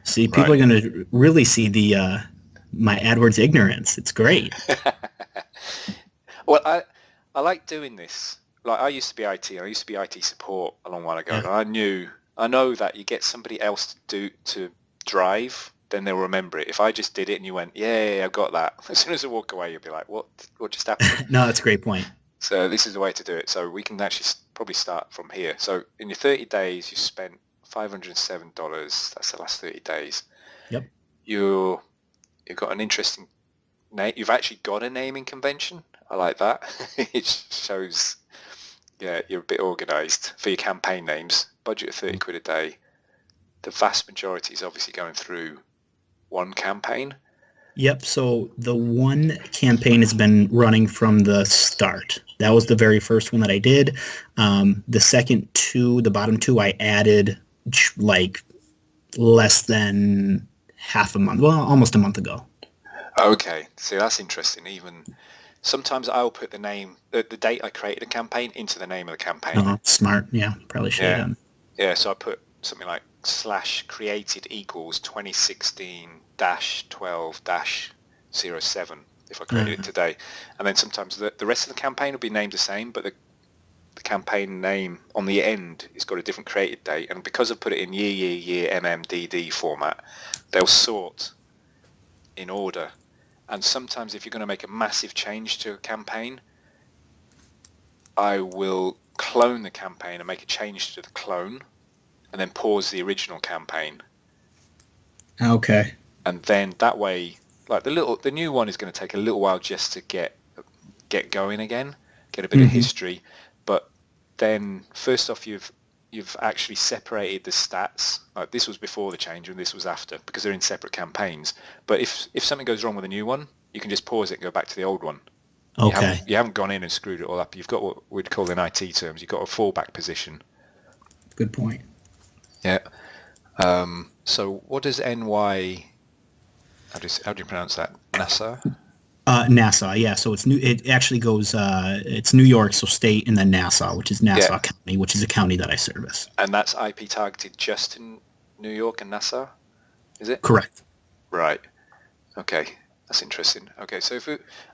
See, people Right. are going to really see the my AdWords ignorance. It's great. Well, I like doing this. Like I used to be IT. I used to be IT support a long while ago, Yeah. and I know that you get somebody else to drive, then they'll remember it. If I just did it and you went, yeah, I've got that. As soon as I walk away, you'll be like, what just happened? No, that's a great point. So this is the way to do it. So we can actually probably start from here. So in your 30 days, you spent $507. That's the last 30 days. Yep. You've got an interesting name. You've actually got a naming convention. I like that. It shows, yeah, you're a bit organised for your campaign names. Budget of 30 quid a day. The vast majority is obviously going through one campaign. Yep. So the one campaign has been running from the start. That was the very first one that I did. The second two, the bottom two, I added like less than half a month. Well, almost a month ago. Okay, see that's interesting. Even sometimes I'll put the name, the date I created a campaign into the name of the campaign. Smart. Yeah, probably should have Yeah, done. yeah. So I put something like /created equals 2016-12-07 if I created it today, and then sometimes the rest of the campaign will be named the same, but the campaign name on the end has got a different created date, and because I've put it in year, MMDD format, they'll sort in order. And sometimes if you're going to make a massive change to a campaign, I will clone the campaign and make a change to the clone and then pause the original campaign. Okay. And then that way, like the new one is going to take a little while just to get going again, get a bit of history. But then first off, you've actually separated the stats. Like this was before the change and this was after, because they're in separate campaigns. But if something goes wrong with a new one, you can just pause it and go back to the old one. Okay. You haven't gone in and screwed it all up. You've got what we'd call in IT terms, you've got a fallback position. Good point. Yeah. So what does NY, how do you pronounce that? NASA? Nassau, yeah. So it's new. It actually goes. It's New York, so state, and then Nassau, which is Nassau Yeah. County, which is a county that I service. And that's IP targeted just in New York and Nassau, is it? Correct. Right. Okay. That's interesting. Okay. So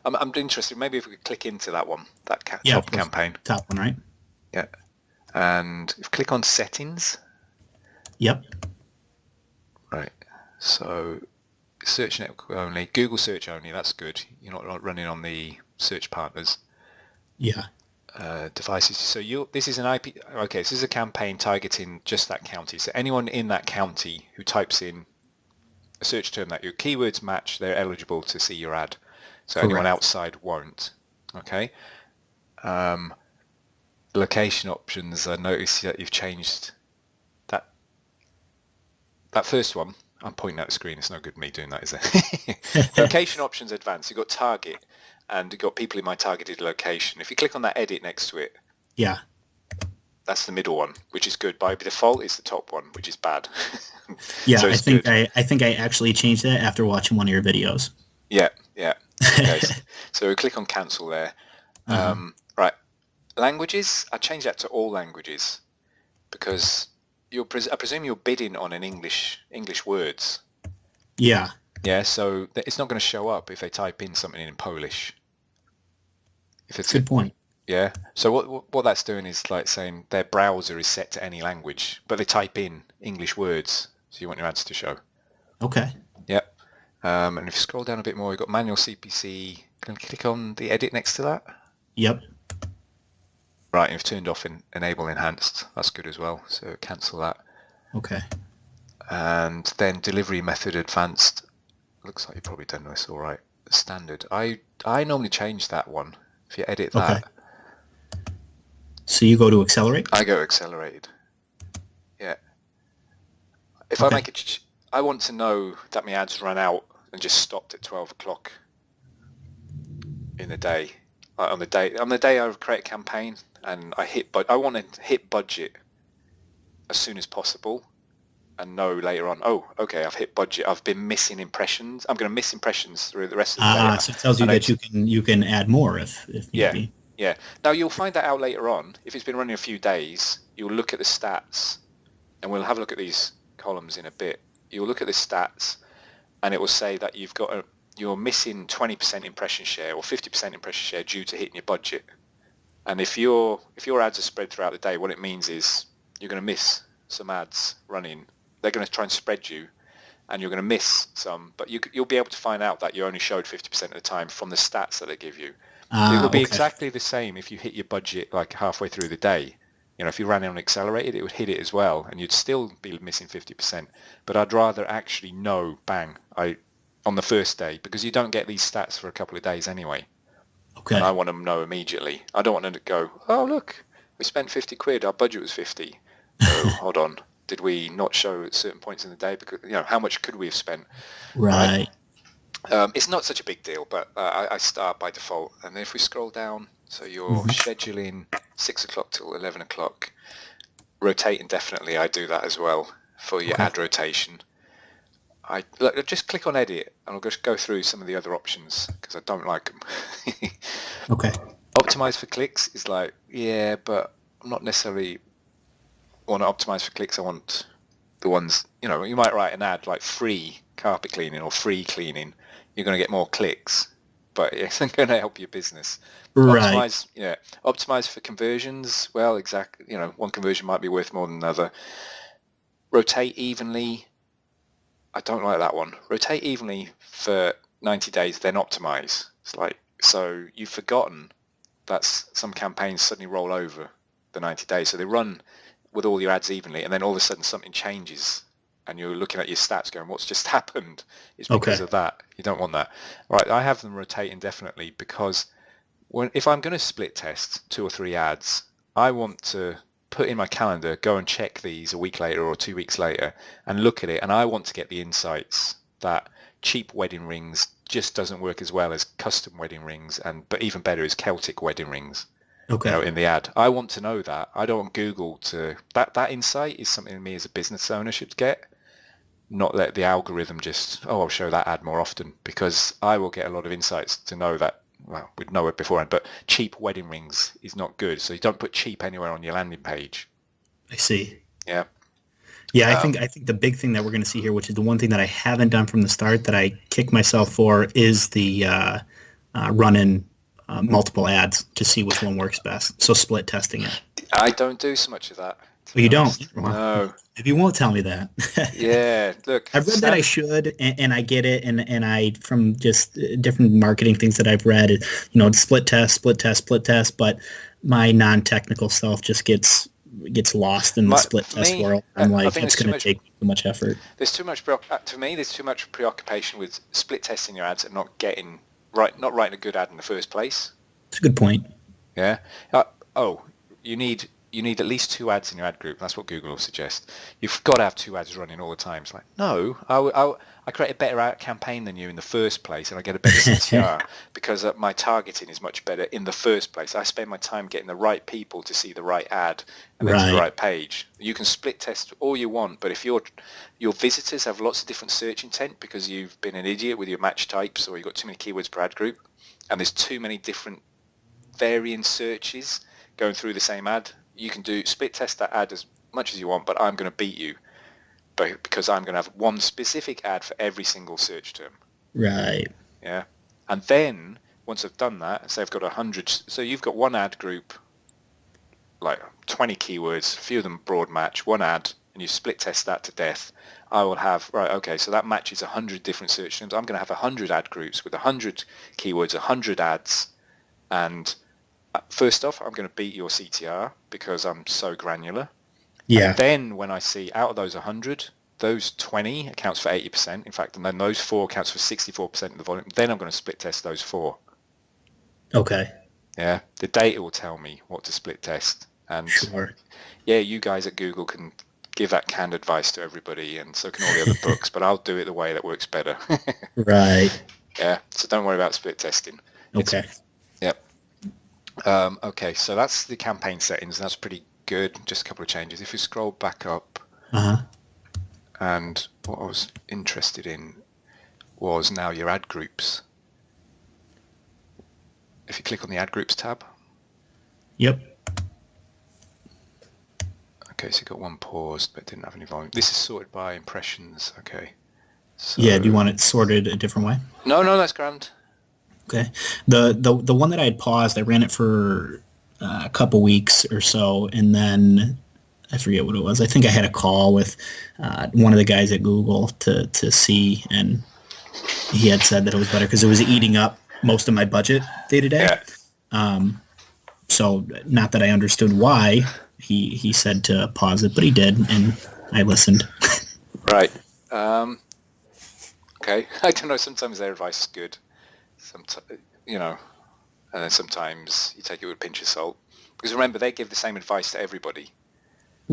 I'm interested. Maybe if we could click into that one, that top campaign. Top one, right? Yeah. And if click on settings. Yep. Right. So search network only, Google search only. That's good. You're not running on the search partners. Yeah. Devices. So this is an IP. Okay, so this is a campaign targeting just that county. So anyone in that county who types in a search term that your keywords match, they're eligible to see your ad. So Correct. anyone outside won't. Okay. Location options. I noticed that you've changed that. That first one. I'm pointing at the screen. It's no good me doing that, is it? Location options advanced. You've got target, and you've got people in my targeted location. If you click on that edit next to it, Yeah. that's the middle one, which is good. By default, it's the top one, which is bad. Yeah, so I think I actually changed that after watching one of your videos. Yeah. Okay. So we click on cancel there. Right. Languages. I changed that to all languages because I presume you're bidding on an English words. Yeah. Yeah. So it's not going to show up if they type in something in Polish. If it's Good point. Yeah. So what that's doing is like saying their browser is set to any language, but they type in English words. So you want your ads to show. Okay. Yep. And if you scroll down a bit more, you've got manual CPC. Can you click on the edit next to that? Yep. Right, you've turned off enable enhanced. That's good as well. So cancel that. Okay. And then delivery method advanced. Looks like you've probably done this all right. Standard. I normally change that one. If you edit that. Okay. So you go to accelerate? I go accelerated. Yeah. If I make it, I want to know that my ads ran out and just stopped at 12 o'clock in the day. Like on the day I create a campaign and I want to hit budget as soon as possible and know later on, oh, okay, I've hit budget. I've been missing impressions. I'm going to miss impressions through the rest of the day. So it tells you that you can add more if need be. Yeah. Now you'll find that out later on. If it's been running a few days, you'll look at the stats, and we'll have a look at these columns in a bit. you'll look at the stats, and it will say that you're missing 20% impression share or 50% impression share due to hitting your budget. And if your ads are spread throughout the day, what it means is you're going to miss some ads running. They're going to try and spread you, and you're going to miss some, but you'll be able to find out that you only showed 50% of the time from the stats that they give you. It will be exactly the same if you hit your budget like halfway through the day. If you ran it on accelerated, it would hit it as well, and you'd still be missing 50%. But I'd rather actually know, bang, on the first day, because you don't get these stats for a couple of days anyway. Okay. And I want to know immediately. I don't want them to go, oh, look, we spent 50 quid. Our budget was 50. Oh, hold on. Did we not show at certain points in the day? Because, how much could we have spent? Right. It's not such a big deal, but I start by default. And then if we scroll down, so you're scheduling 6 o'clock till 11 o'clock. Rotating, definitely, I do that as well for your ad rotation. Just click on edit, and I'll just go through some of the other options because I don't like them. Okay. Optimize for clicks is like, yeah, but I'm not necessarily want to optimize for clicks. I want the ones, you might write an ad like free carpet cleaning or free cleaning. You're going to get more clicks, but it's not going to help your business. Right. Optimize for conversions. Well, exactly. One conversion might be worth more than another. Rotate evenly. I don't like that one. Rotate evenly for 90 days, then optimize. It's like, so you've forgotten that some campaigns suddenly roll over the 90 days. So they run with all your ads evenly, and then all of a sudden something changes, and you're looking at your stats going, what's just happened? It's because of that. You don't want that. Right, I have them rotate indefinitely because if I'm going to split test 2 or 3 ads, I want to put in my calendar, go and check these a week later or 2 weeks later and look at it, and I want to get the insights that cheap wedding rings just doesn't work as well as custom wedding rings, but even better is Celtic wedding rings. Okay. In the ad. I want to know that. I don't want Google to... That insight is something me as a business owner should get, not let the algorithm just, I'll show that ad more often, because I will get a lot of insights to know that, well, we'd know it beforehand, but cheap wedding rings is not good. So you don't put cheap anywhere on your landing page. I see. Yeah. Yeah, I think the big thing that we're going to see here, which is the one thing that I haven't done from the start that I kick myself for, is the run-in multiple ads to see which one works best. So split testing it. I don't do so much of that. Well, you don't? No. If you won't tell me that. Yeah, look. I've read that I should, and I get it, and I, from just different marketing things that I've read, split test, but my non-technical self just gets lost in the split test world. I'm like, it's going to take too much effort. There's too much, to me, there's too much preoccupation with split testing your ads and not writing a good ad in the first place. It's a good point. Yeah. You need at least 2 ads in your ad group. That's what Google will suggest. You've got to have 2 ads running all the time. It's like, no, I create a better ad campaign than you in the first place, and I get a better CTR because my targeting is much better in the first place. I spend my time getting the right people to see the right ad and then to the right page. You can split test all you want, but if your visitors have lots of different search intent because you've been an idiot with your match types or you've got too many keywords per ad group, and there's too many different varying searches going through the same ad, you can split test that ad as much as you want, but I'm going to beat you because I'm going to have one specific ad for every single search term. Right. Yeah. And then once I've done that, say I've got 100, so you've got one ad group, like 20 keywords, a few of them broad match, one ad, and you split test that to death. I will have, so that matches 100 different search terms. I'm going to have 100 ad groups with 100 keywords, 100 ads, and first off, I'm going to beat your CTR because I'm so granular. Yeah. And then when I see out of those 100, those 20 accounts for 80%. In fact, and then those 4 accounts for 64% of the volume. Then I'm going to split test those 4. Okay. Yeah. The data will tell me what to split test. And sure. Yeah, you guys at Google can give that canned advice to everybody, and so can all the other books, but I'll do it the way that works better. Right. Yeah. So don't worry about split testing. Okay. Yep. Okay, so that's the campaign settings. That's pretty good. Just a couple of changes. If you scroll back up, and what I was interested in was now your ad groups. If you click on the ad groups tab. Yep. Okay, so you got one paused, but didn't have any volume. This is sorted by impressions. Okay. So... Yeah, do you want it sorted a different way? No, that's grand. Okay. The one that I had paused, I ran it for a couple weeks or so, and then I forget what it was. I think I had a call with one of the guys at Google to see, and he had said that it was better because it was eating up most of my budget day to day. So not that I understood why he said to pause it, but he did, and I listened. Right. Okay. I don't know. Sometimes their advice is good. Sometimes, and then sometimes you take it with a pinch of salt. Because remember, they give the same advice to everybody.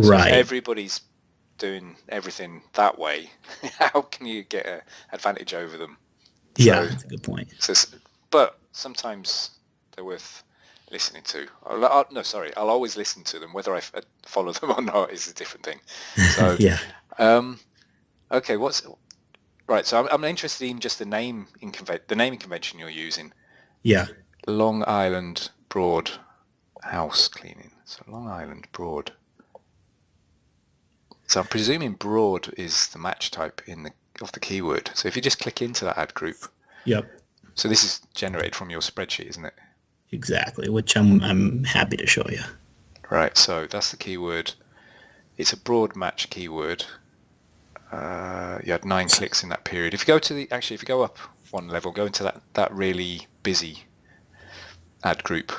So Right. if everybody's doing everything that way, how can you get an advantage over them? Yeah, that's a good point. But sometimes they're worth listening to. I'll always listen to them. Whether I follow them or not is a different thing. So, yeah. Okay, right? So I'm interested in just the naming convention you're using. Yeah. Long Island Broad house cleaning. So Long Island Broad. So I'm presuming broad is the match type of the keyword. So if you just click into that ad group. Yep. So this is generated from your spreadsheet, isn't it? Exactly, which I'm happy to show you. Right. So that's the keyword. It's a broad match keyword. You had 9 clicks in that period. If you go up one level, go into that really busy ad group.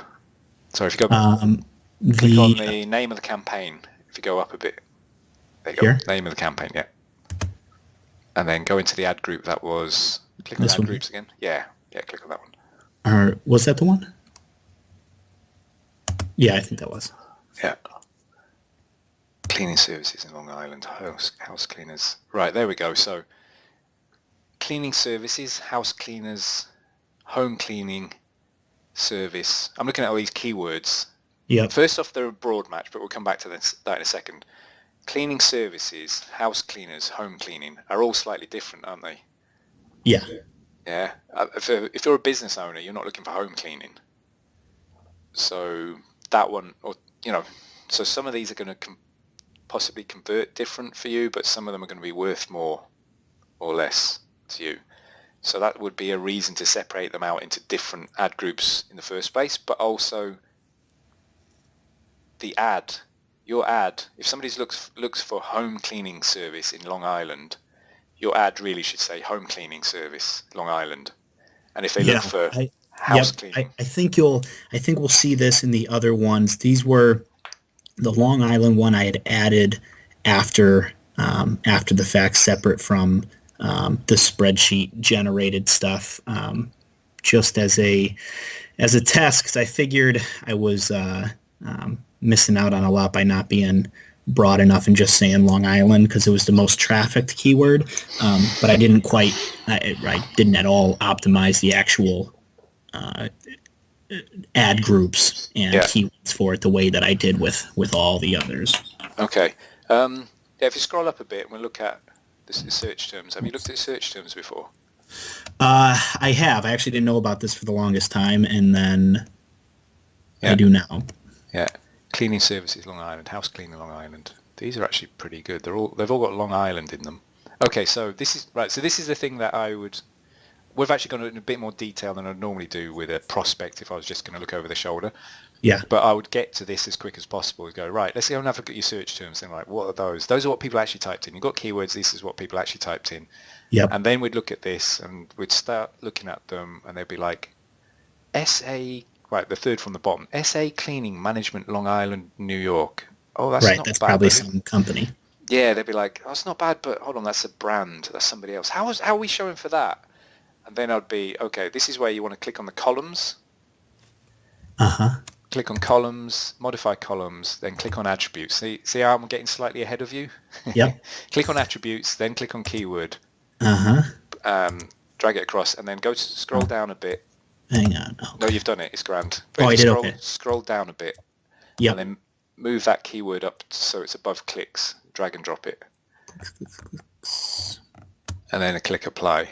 So if you go click on the name of the campaign, if you go up a bit, there you go. Name of the campaign, yeah. And then go into the ad group that was... Click on ad groups again. Yeah, click on that one. Was that the one? Yeah, I think that was. Yeah. Cleaning services in Long Island, house cleaners. Right, there we go. So cleaning services, house cleaners, home cleaning service. I'm looking at all these keywords. Yeah. First off, they're a broad match, but we'll come back to that in a second. Cleaning services, house cleaners, home cleaning are all slightly different, aren't they? Yeah. Yeah. If you're a business owner, you're not looking for home cleaning. So that one, so some of these are going to possibly convert different for you, but some of them are going to be worth more or less to you. So that would be a reason to separate them out into different ad groups in the first place, but also your ad, if somebody looks for home cleaning service in Long Island, your ad really should say home cleaning service, Long Island. And if they look for house cleaning. I think we'll see this in the other ones. These were the Long Island one I had added after the fact, separate from the spreadsheet generated stuff, just as a test, because I figured I was missing out on a lot by not being broad enough and just saying Long Island because it was the most trafficked keyword, but I didn't at all optimize the actual ad groups and keywords for it the way that I did with all the others. Okay. If you scroll up a bit and we'll look at the search terms. Have you looked at search terms before? I have. I actually didn't know about this for the longest time, and then I do now. Yeah. Cleaning services Long Island, house cleaning Long Island. These are actually pretty good. They've all got Long Island in them. Okay, so this is right. So this is the thing that we've actually gone into a bit more detail than I'd normally do with a prospect if I was just going to look over the shoulder. Yeah. But I would get to this as quick as possible and go, right, let's go and have a look at your search terms. Then, like, what are those? Those are what people actually typed in. You've got keywords. This is what people actually typed in. Yep. And then we'd look at this and we'd start looking at them and they'd be like, SA, right, the third from the bottom, SA Cleaning Management Long Island, New York. Oh, that's not bad. That's probably some company. Yeah, they'd be like, oh, it's not bad, but hold on, that's a brand. That's somebody else. How are we showing for that? And then I'd be, okay, this is where you want to click on the columns. Uh-huh. Click on columns, modify columns, then click on attributes. See how I'm getting slightly ahead of you? Yep. Click on attributes, then click on keyword. Uh-huh. Drag it across, and then scroll down a bit. Hang on. Okay. No, you've done it. It's grand. But I did, okay. Scroll down a bit. Yep. And then move that keyword up so it's above clicks. Drag and drop it. And then click apply.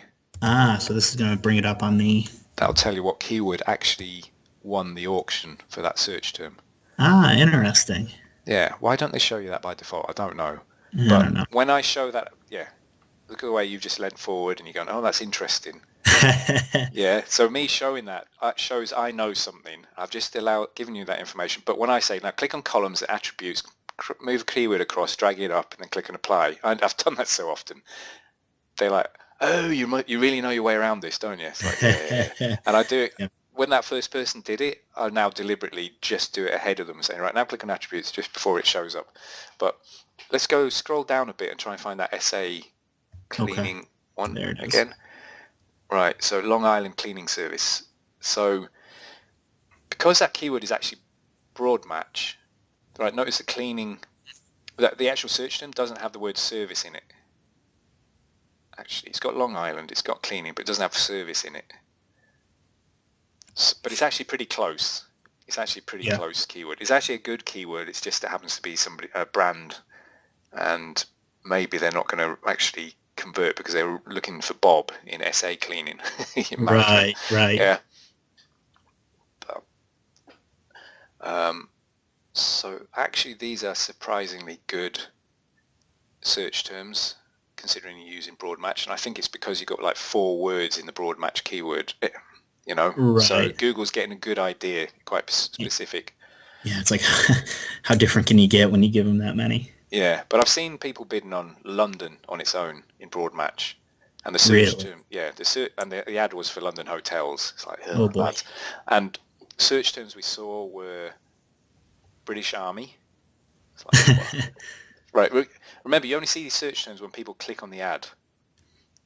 So this is going to bring it up on the... That'll tell you what keyword actually won the auction for that search term. Interesting. Yeah, why don't they show you that by default? I don't know. I But don't know. when I show that, yeah, look at the way you've just leant forward and you're going, oh, that's interesting. Yeah, so me showing that shows I know something. I've just given you that information. But when I say, now click on columns and attributes, move a keyword across, drag it up, and then click on apply. I've done that so often. They're like, oh, you really know your way around this, don't you? It's like, yeah. And I do it. Yeah. When that first person did it, I now deliberately just do it ahead of them, saying, right, now click on attributes just before it shows up. But let's go scroll down a bit and try and find that SA cleaning one There it is. again. Right, so Long Island Cleaning Service. So because that keyword is actually broad match, right, notice the cleaning, that the actual search term doesn't have the word service in it. Actually, it's got Long Island, it's got cleaning, but it doesn't have service in it. But it's actually pretty close. It's actually a pretty close keyword. It's actually a good keyword. It's just it happens to be a brand, and maybe they're not going to actually convert because they were looking for Bob in SA cleaning. Right. Yeah. So actually these are surprisingly good search terms considering you're using broad match, and I think it's because you've got like 4 words in the broad match keyword, you know. Right. So Google's getting a good idea, quite specific. Yeah, it's like how different can you get when you give them that many? Yeah, but I've seen people bidding on London on its own in broad match, and the search term, and the ad was for London hotels. It's like, oh boy. Lads. And search terms we saw were British Army. It's like, right, remember you only see these search terms when people click on the ad.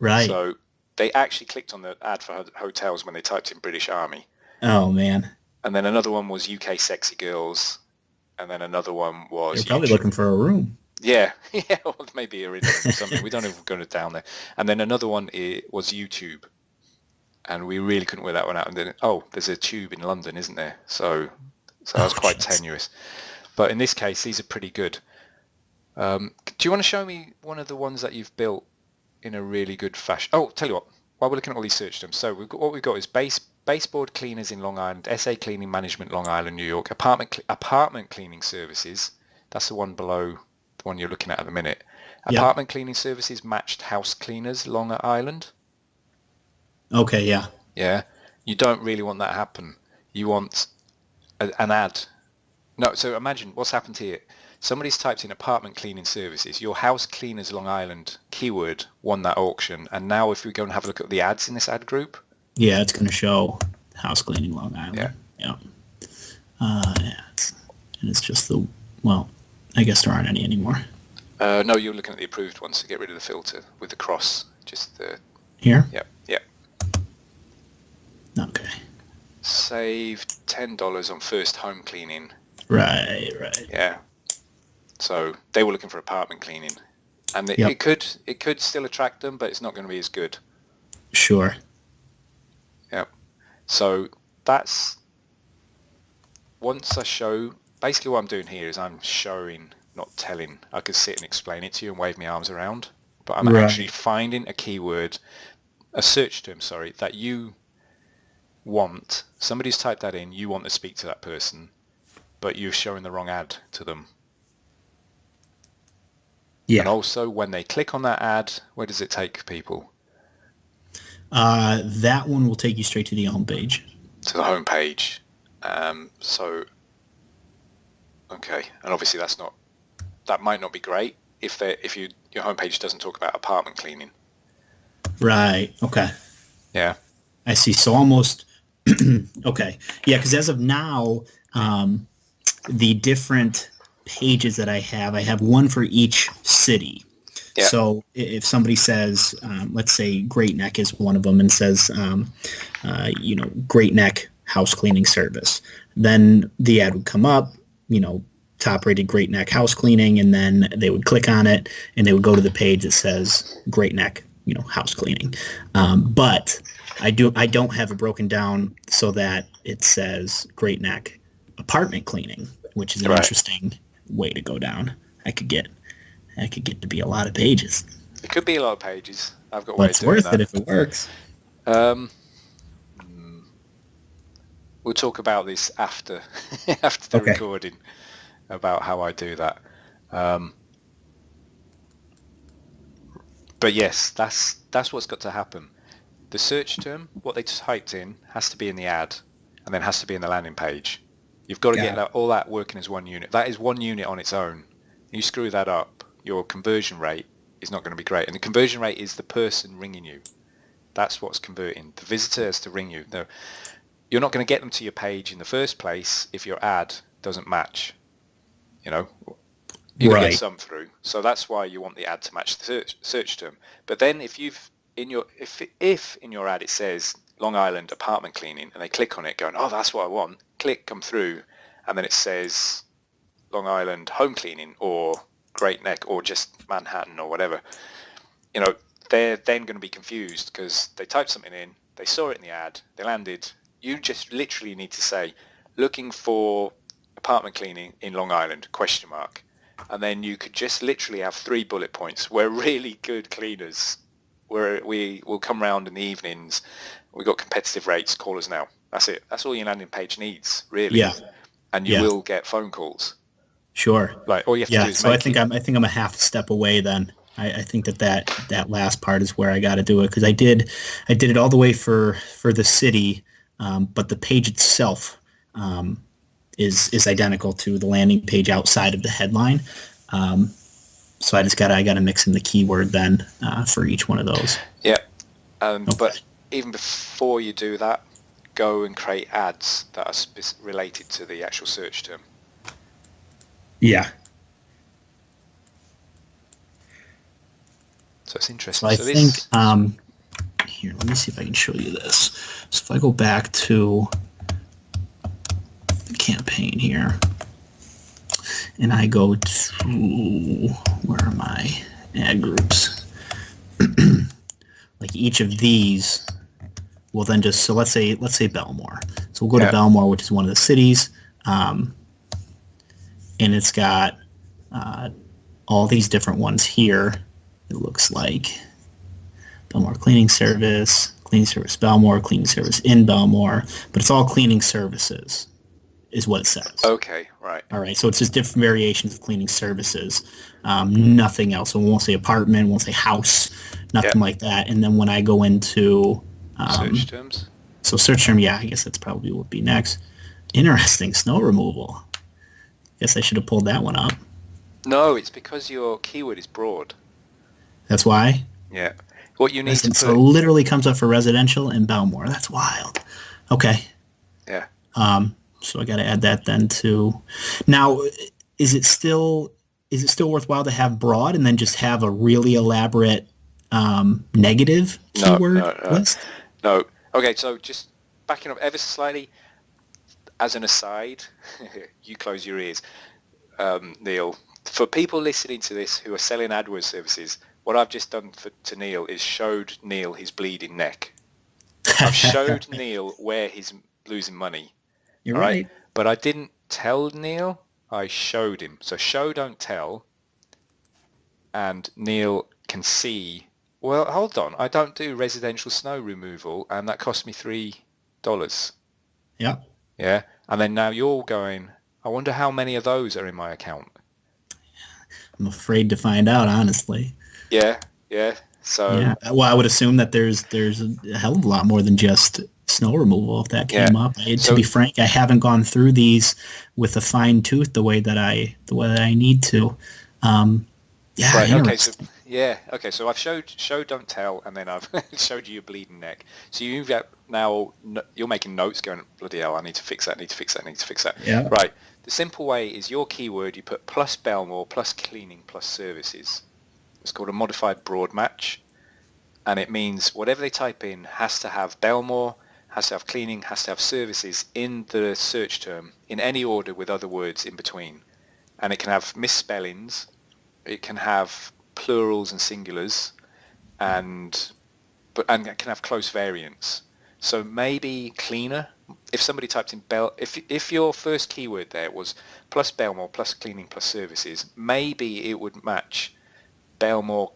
Right. So they actually clicked on the ad for hotels when they typed in British Army. Oh man. And then another one was UK sexy girls, and then another one was... They're probably looking for a room. Yeah, or maybe a room or something. We don't even go down there. And then another one was YouTube, and we really couldn't work that one out. And then, there's a tube in London, isn't there? So that was quite tenuous. But in this case, these are pretty good. Do you want to show me one of the ones that you've built in a really good fashion? Oh, tell you what, while we're looking at all these search terms, so what we've got is baseboard cleaners in Long Island, SA cleaning management, Long Island, New York, apartment cleaning services. That's the one below the one you're looking at the minute. Yep. Apartment cleaning services matched house cleaners, Long Island. Okay, yeah. Yeah, you don't really want that to happen. You want an ad. No, so imagine what's happened here. Somebody's typed in apartment cleaning services. Your house cleaners Long Island keyword won that auction. And now if we go and have a look at the ads in this ad group. Yeah, it's going to show house cleaning Long Island. Yeah. It's just I guess there aren't any anymore. No, you're looking at the approved ones, so get rid of the filter with the cross. Just the... Here? Yeah. Okay. Save $10 on first home cleaning. Right. Yeah. So they were looking for apartment cleaning, and it could still attract them, but it's not going to be as good. Sure. Yeah. So that's once I show. Basically, what I'm doing here is I'm showing, not telling. I could sit and explain it to you and wave my arms around, but I'm actually finding a keyword, a search term, that you want. Somebody's typed that in. You want to speak to that person, but you're showing the wrong ad to them. Yeah. And also, when they click on that ad, where does it take people? That one will take you straight to the home page. To the home page. Okay, and obviously that might not be great if your home page doesn't talk about apartment cleaning. Right. Okay. Yeah. I see. So almost. Okay. Yeah, because as of now, the different pages that I have one for each city. Yeah. So if somebody says, let's say Great Neck is one of them, and says, Great Neck house cleaning service, then the ad would come up, top rated Great Neck house cleaning, and then they would click on it and they would go to the page that says Great Neck, house cleaning. But I don't have it broken down so that it says Great Neck apartment cleaning, which is an interesting way to go down. I could get to be a lot of pages. It could be a lot of pages. I've got. But it's worth it if it works. We'll talk about this after the recording. about how I do that. But yes, that's what's got to happen. The search term, what they typed in, has to be in the ad, and then has to be in the landing page. You've got to get all that working as one unit. That is one unit on its own. You screw that up, your conversion rate is not going to be great. And the conversion rate is the person ringing you. That's what's converting. The visitor has to ring you. No, you're not going to get them to your page in the first place if your ad doesn't match. You know, you're going to get some through. So that's why you want the ad to match the search term. But then if in your ad it says Long Island apartment cleaning, and they click on it going, oh, that's what I want, click, come through, and then it says Long Island home cleaning or Great Neck or just Manhattan or whatever, you know, they're then going to be confused because they typed something in, they saw it in the ad, they landed. You just literally need to say, looking for apartment cleaning in Long Island, ? And then you could just literally have 3 bullet points. We're really good cleaners. We will come round in the evenings. We've got competitive rates. Call us now. That's it. That's all your landing page needs, really. Yeah. And you will get phone calls. Sure. Like all you have to do is so I think I'm a half step away then. I think that last part is where I got to do it, because I did it all the way for the city, but the page itself is identical to the landing page outside of the headline. So I gotta mix in the keyword then for each one of those. Yeah. Okay. But even before you do that, go and create ads that are related to the actual search term. Yeah. So it's interesting. So I think here, let me see if I can show you this. So if I go back to the campaign here, and I go to, where are my ad groups? Like each of these will then just, so let's say Belmore. So we'll go to Belmore, which is one of the cities, and it's got all these different ones here. It looks like Belmore Cleaning Service Belmore, Cleaning Service in Belmore, but it's all cleaning services is what it says. Okay, right. All right, so it's just different variations of cleaning services, nothing else. So it won't say apartment, won't say house, nothing like that. And then when I go into search terms. So search term, I guess that's probably what would be next. Interesting, snow removal. Guess I should have pulled that one up. No, it's because your keyword is broad. That's why? Yeah. What you need to put... So it literally comes up for residential in Belmore. That's wild. Okay. Yeah. So I got to add that then too. Now, is it still worthwhile to have broad and then just have a really elaborate negative keyword list? No. Okay, so just backing up ever so slightly, as an aside, you close your ears, Neil. For people listening to this who are selling AdWords services, what I've just done to Neil is showed Neil his bleeding neck. I've showed Neil where he's losing money. You're right. But I didn't tell Neil, I showed him. So show, don't tell. And Neil can see, well, hold on, I don't do residential snow removal, and that cost me $3. Yeah. Yeah. And then now you're going, I wonder how many of those are in my account. I'm afraid to find out, honestly. Yeah. So well, I would assume that there's a hell of a lot more than just snow removal if that came up. To be frank, I haven't gone through these with a fine tooth the way that I need to. Right. Okay. So I've showed, don't tell, and then I've showed you your bleeding neck. So you've got now you're making notes, going, bloody hell, I need to fix that. Yeah. Right. The simple way is your keyword. You put plus Belmore plus cleaning plus services. It's called a modified broad match, and it means whatever they type in has to have Belmore, has to have cleaning, has to have services in the search term in any order with other words in between, and it can have misspellings, it can have plurals and singulars, and it can have close variants. So maybe cleaner. If somebody typed in if your first keyword there was plus Belmore plus cleaning plus services, maybe it would match Belmore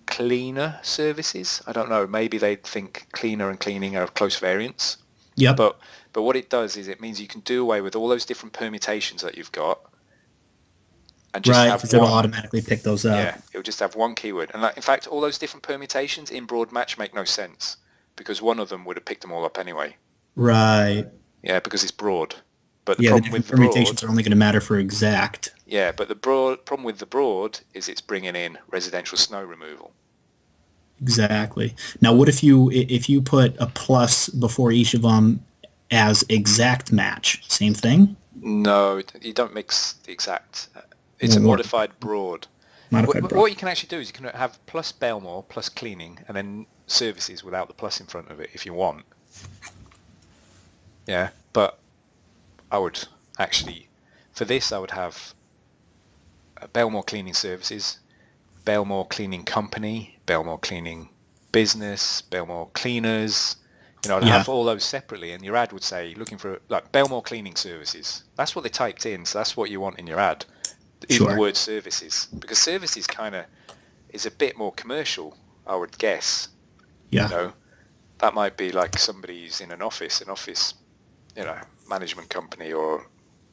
cleaner services. I don't know. Maybe they'd think cleaner and cleaning are close variants. Yeah. But what it does is it means you can do away with all those different permutations that you've got, and just Right, have because it'll one. automatically pick those up. Yeah, it'll just have one keyword. And in fact, all those different permutations in broad match make no sense because one of them would have picked them all up anyway. Right. Yeah, because it's broad. But the Yeah, the problem different with the broad, permutations are only going to matter for exact. yeah, but the problem with the broad is it's bringing in residential snow removal. Exactly. Now, what if you put a plus before each of them as exact match? Same thing? No, you don't mix the exact. It's a Or modified broad. modified broad. What you can actually do is you can have plus Belmore, plus cleaning, and then services without the plus in front of it if you want. Yeah, but I would actually, for this, I would have Belmore Cleaning Services, Belmore Cleaning Company, Belmore Cleaning Business, Belmore Cleaners. I'd have all those separately, and your ad would say, looking for, like, Belmore Cleaning Services. That's what they typed in, so that's what you want in your ad. Even the word services, because services kind of is a bit more commercial, I would guess. Yeah. That might be like somebody's in an office, management company or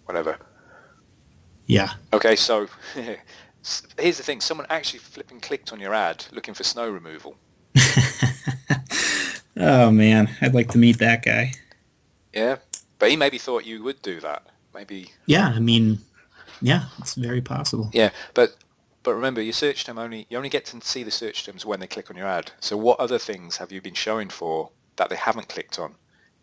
whatever. Yeah. Okay, so here's the thing. Someone actually flipping clicked on your ad looking for snow removal. Oh, man. I'd like to meet that guy. Yeah, but he maybe thought you would do that. Maybe. Yeah, I mean, yeah, it's very possible. Yeah, but remember, your search term you only get to see the search terms when they click on your ad. So what other things have you been showing for that they haven't clicked on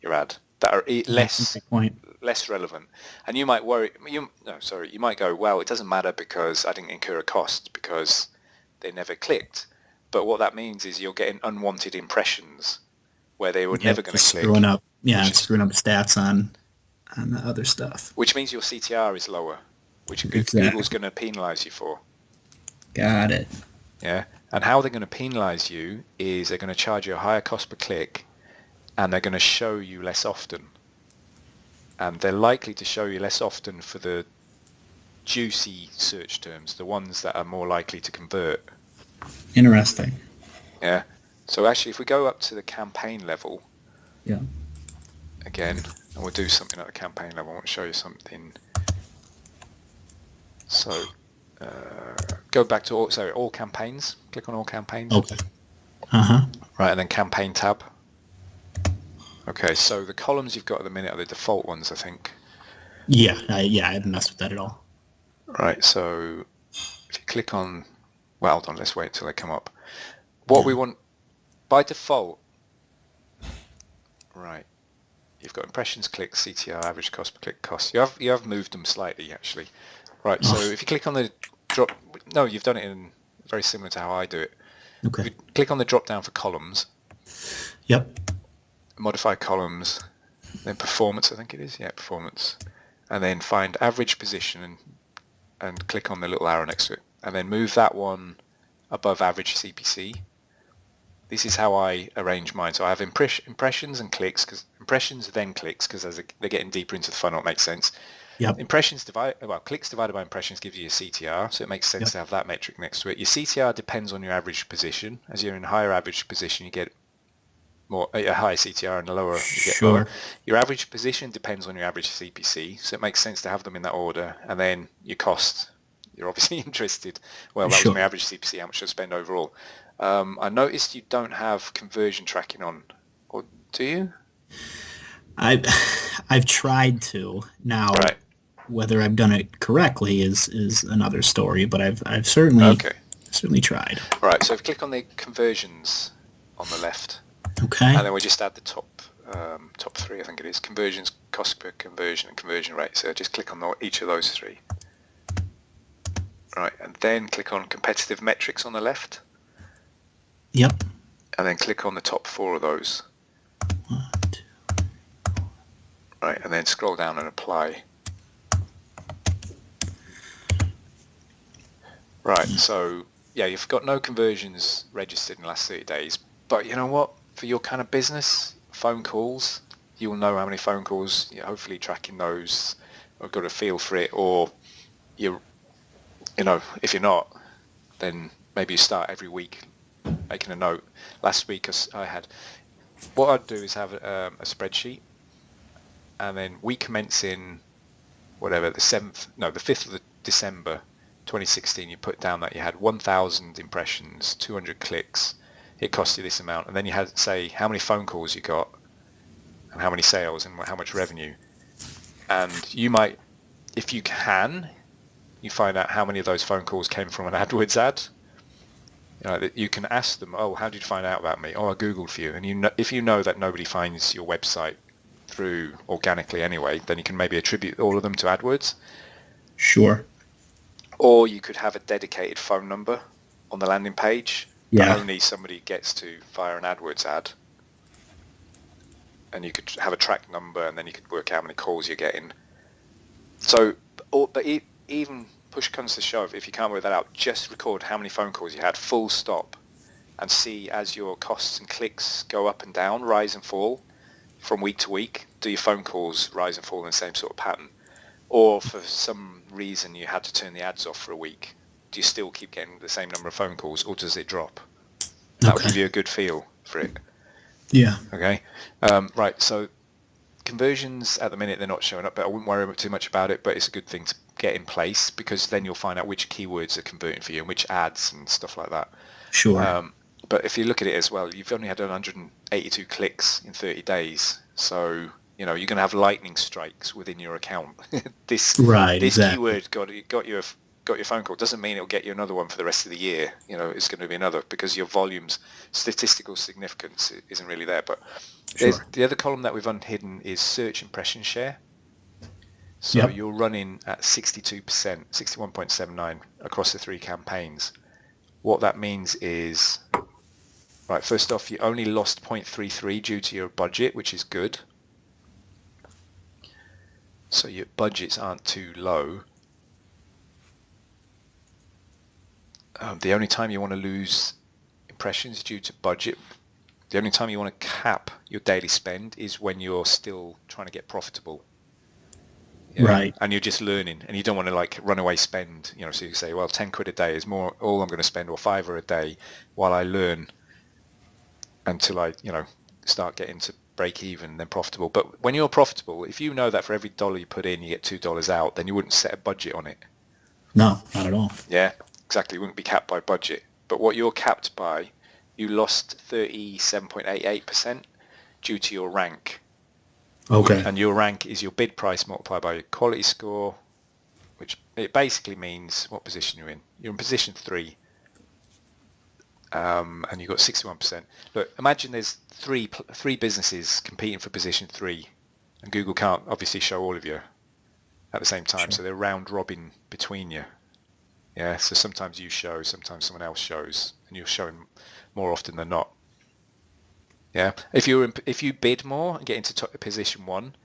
your ad that are less relevant? And you might you might go, well, it doesn't matter because I didn't incur a cost because they never clicked. But what that means is you're getting unwanted impressions where they were never going to click. Screwing up stats on the other stuff. Which means your CTR is lower, which Google's going to penalize you for. Got it. Yeah, and how they're going to penalize you is they're going to charge you a higher cost per click, and they're going to show you less often. And they're likely to show you less often for the juicy search terms, the ones that are more likely to convert. Interesting. Yeah. So actually, if we go up to the campaign level, yeah. Again, and we'll do something at the campaign level. I want to show you something. So go back to all campaigns. Click on all campaigns. Okay. Right, and then campaign tab. Okay, so the columns you've got at the minute are the default ones, I think. Yeah, I haven't messed with that at all. Right, so if you click on, well, hold on, let's wait till they come up. What we want by default, right? You've got impressions, clicks, CTR, average cost per click, cost. You have moved them slightly actually. Right, so if you click on the drop, no, you've done it in very similar to how I do it. Okay. If you click on the drop down for columns. Yep. Modify columns, then performance, I think it is. Yeah, performance, and then find average position and click on the little arrow next to it, and then move that one above average CPC. This is how I arrange mine. So I have impressions and clicks, because impressions then clicks, because as they're getting deeper into the funnel, it makes sense. Yep. Clicks divided by impressions gives you a CTR, so it makes sense to have that metric next to it. Your CTR depends on your average position. As you're in a higher average position, you get more a higher CTR, and the lower you get lower. Your average position depends on your average CPC, so it makes sense to have them in that order. And then your cost, you're obviously interested. Well, that was my average CPC. How much should I spend overall? I noticed you don't have conversion tracking on, or do you? I've tried to. Now, whether I've done it correctly is another story, but I've certainly tried. Right. So if you click on the conversions on the left, okay, and then we just add the top three, I think it is, conversions, cost per conversion, and conversion rate. So just click on each of those three. Right, and then click on competitive metrics on the left. Yep. And then click on the top four of those. 1, 2, 3, 4. Right, and then scroll down and apply. Right, so yeah, you've got no conversions registered in the last 30 days. But you know what? For your kind of business, phone calls, you'll know how many phone calls, you're hopefully tracking those, or got a feel for it, or if you're not, then maybe you start every week making a note. Last week what I'd do is have a spreadsheet, and then week commencing the 5th of December, 2016, you put down that you had 1,000 impressions, 200 clicks, it cost you this amount, and then you had to say how many phone calls you got, and how many sales, and how much revenue. And you might, if you can, you find out how many of those phone calls came from an AdWords ad. That you can ask them, oh, how did you find out about me? Oh, I Googled for you. And if you know that nobody finds your website through organically anyway, then you can maybe attribute all of them to AdWords. Sure. Or you could have a dedicated phone number on the landing page that only somebody gets to via an AdWords ad. And you could have a track number, and then you could work out how many calls you're getting. So, but even push comes to shove, if you can't work that out, just record how many phone calls you had, full stop, and see as your costs and clicks go up and down, rise and fall from week to week. Do your phone calls rise and fall in the same sort of pattern? Or for some reason you had to turn the ads off for a week, do you still keep getting the same number of phone calls, or does it drop? That'll give you a good feel for it. Yeah. Okay. Right. So conversions at the minute, they're not showing up, but I wouldn't worry too much about it. But it's a good thing to get in place, because then you'll find out which keywords are converting for you and which ads and stuff like that. Sure. But if you look at it as well, you've only had 182 clicks in 30 days. So, you're going to have lightning strikes within your account. This keyword got your phone call. Doesn't mean it'll get you another one for the rest of the year. It's going to be another, because your volume's statistical significance isn't really there. But the other column that we've unhidden is search impression share. So you're running at 62%, 61.79 across the 3 campaigns. What that means is, right, first off, you only lost 0.33 due to your budget, which is good. So your budgets aren't too low. The only time you want to lose impressions due to budget, the only time you want to cap your daily spend is when you're still trying to get profitable. Right. And you're just learning, and you don't want to run away spend, so you say, well, 10 quid a day is more all I'm going to spend, or £5 a day while I learn until I, start getting to break even, then profitable. But when you're profitable, if you know that for every $1 you put in, you get $2 out, then you wouldn't set a budget on it. No, not at all. Yeah, exactly. You wouldn't be capped by budget. But what you're capped by, you lost 37.88% due to your rank. Okay. And your rank is your bid price multiplied by your quality score, which it basically means what position you're in. You're in position 3, and you've got 61%. Look, imagine there's three businesses competing for position 3, and Google can't obviously show all of you at the same time, so they're round robin between you. Yeah, so sometimes you show, sometimes someone else shows, and you're showing more often than not. Yeah, if you bid more and get into position 1,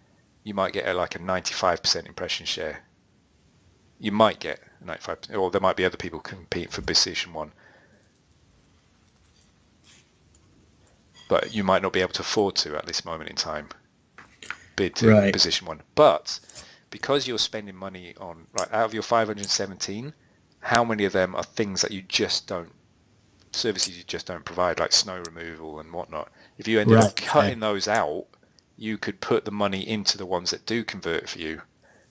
you might get a 95% impression share. You might get 95%, or there might be other people competing for position 1. But you might not be able to afford to at this moment in time bid to position 1. But because you're spending money on, out of your 517, how many of them are things that you just don't, services you just don't provide, like snow removal and whatnot? If you ended up cutting those out, you could put the money into the ones that do convert for you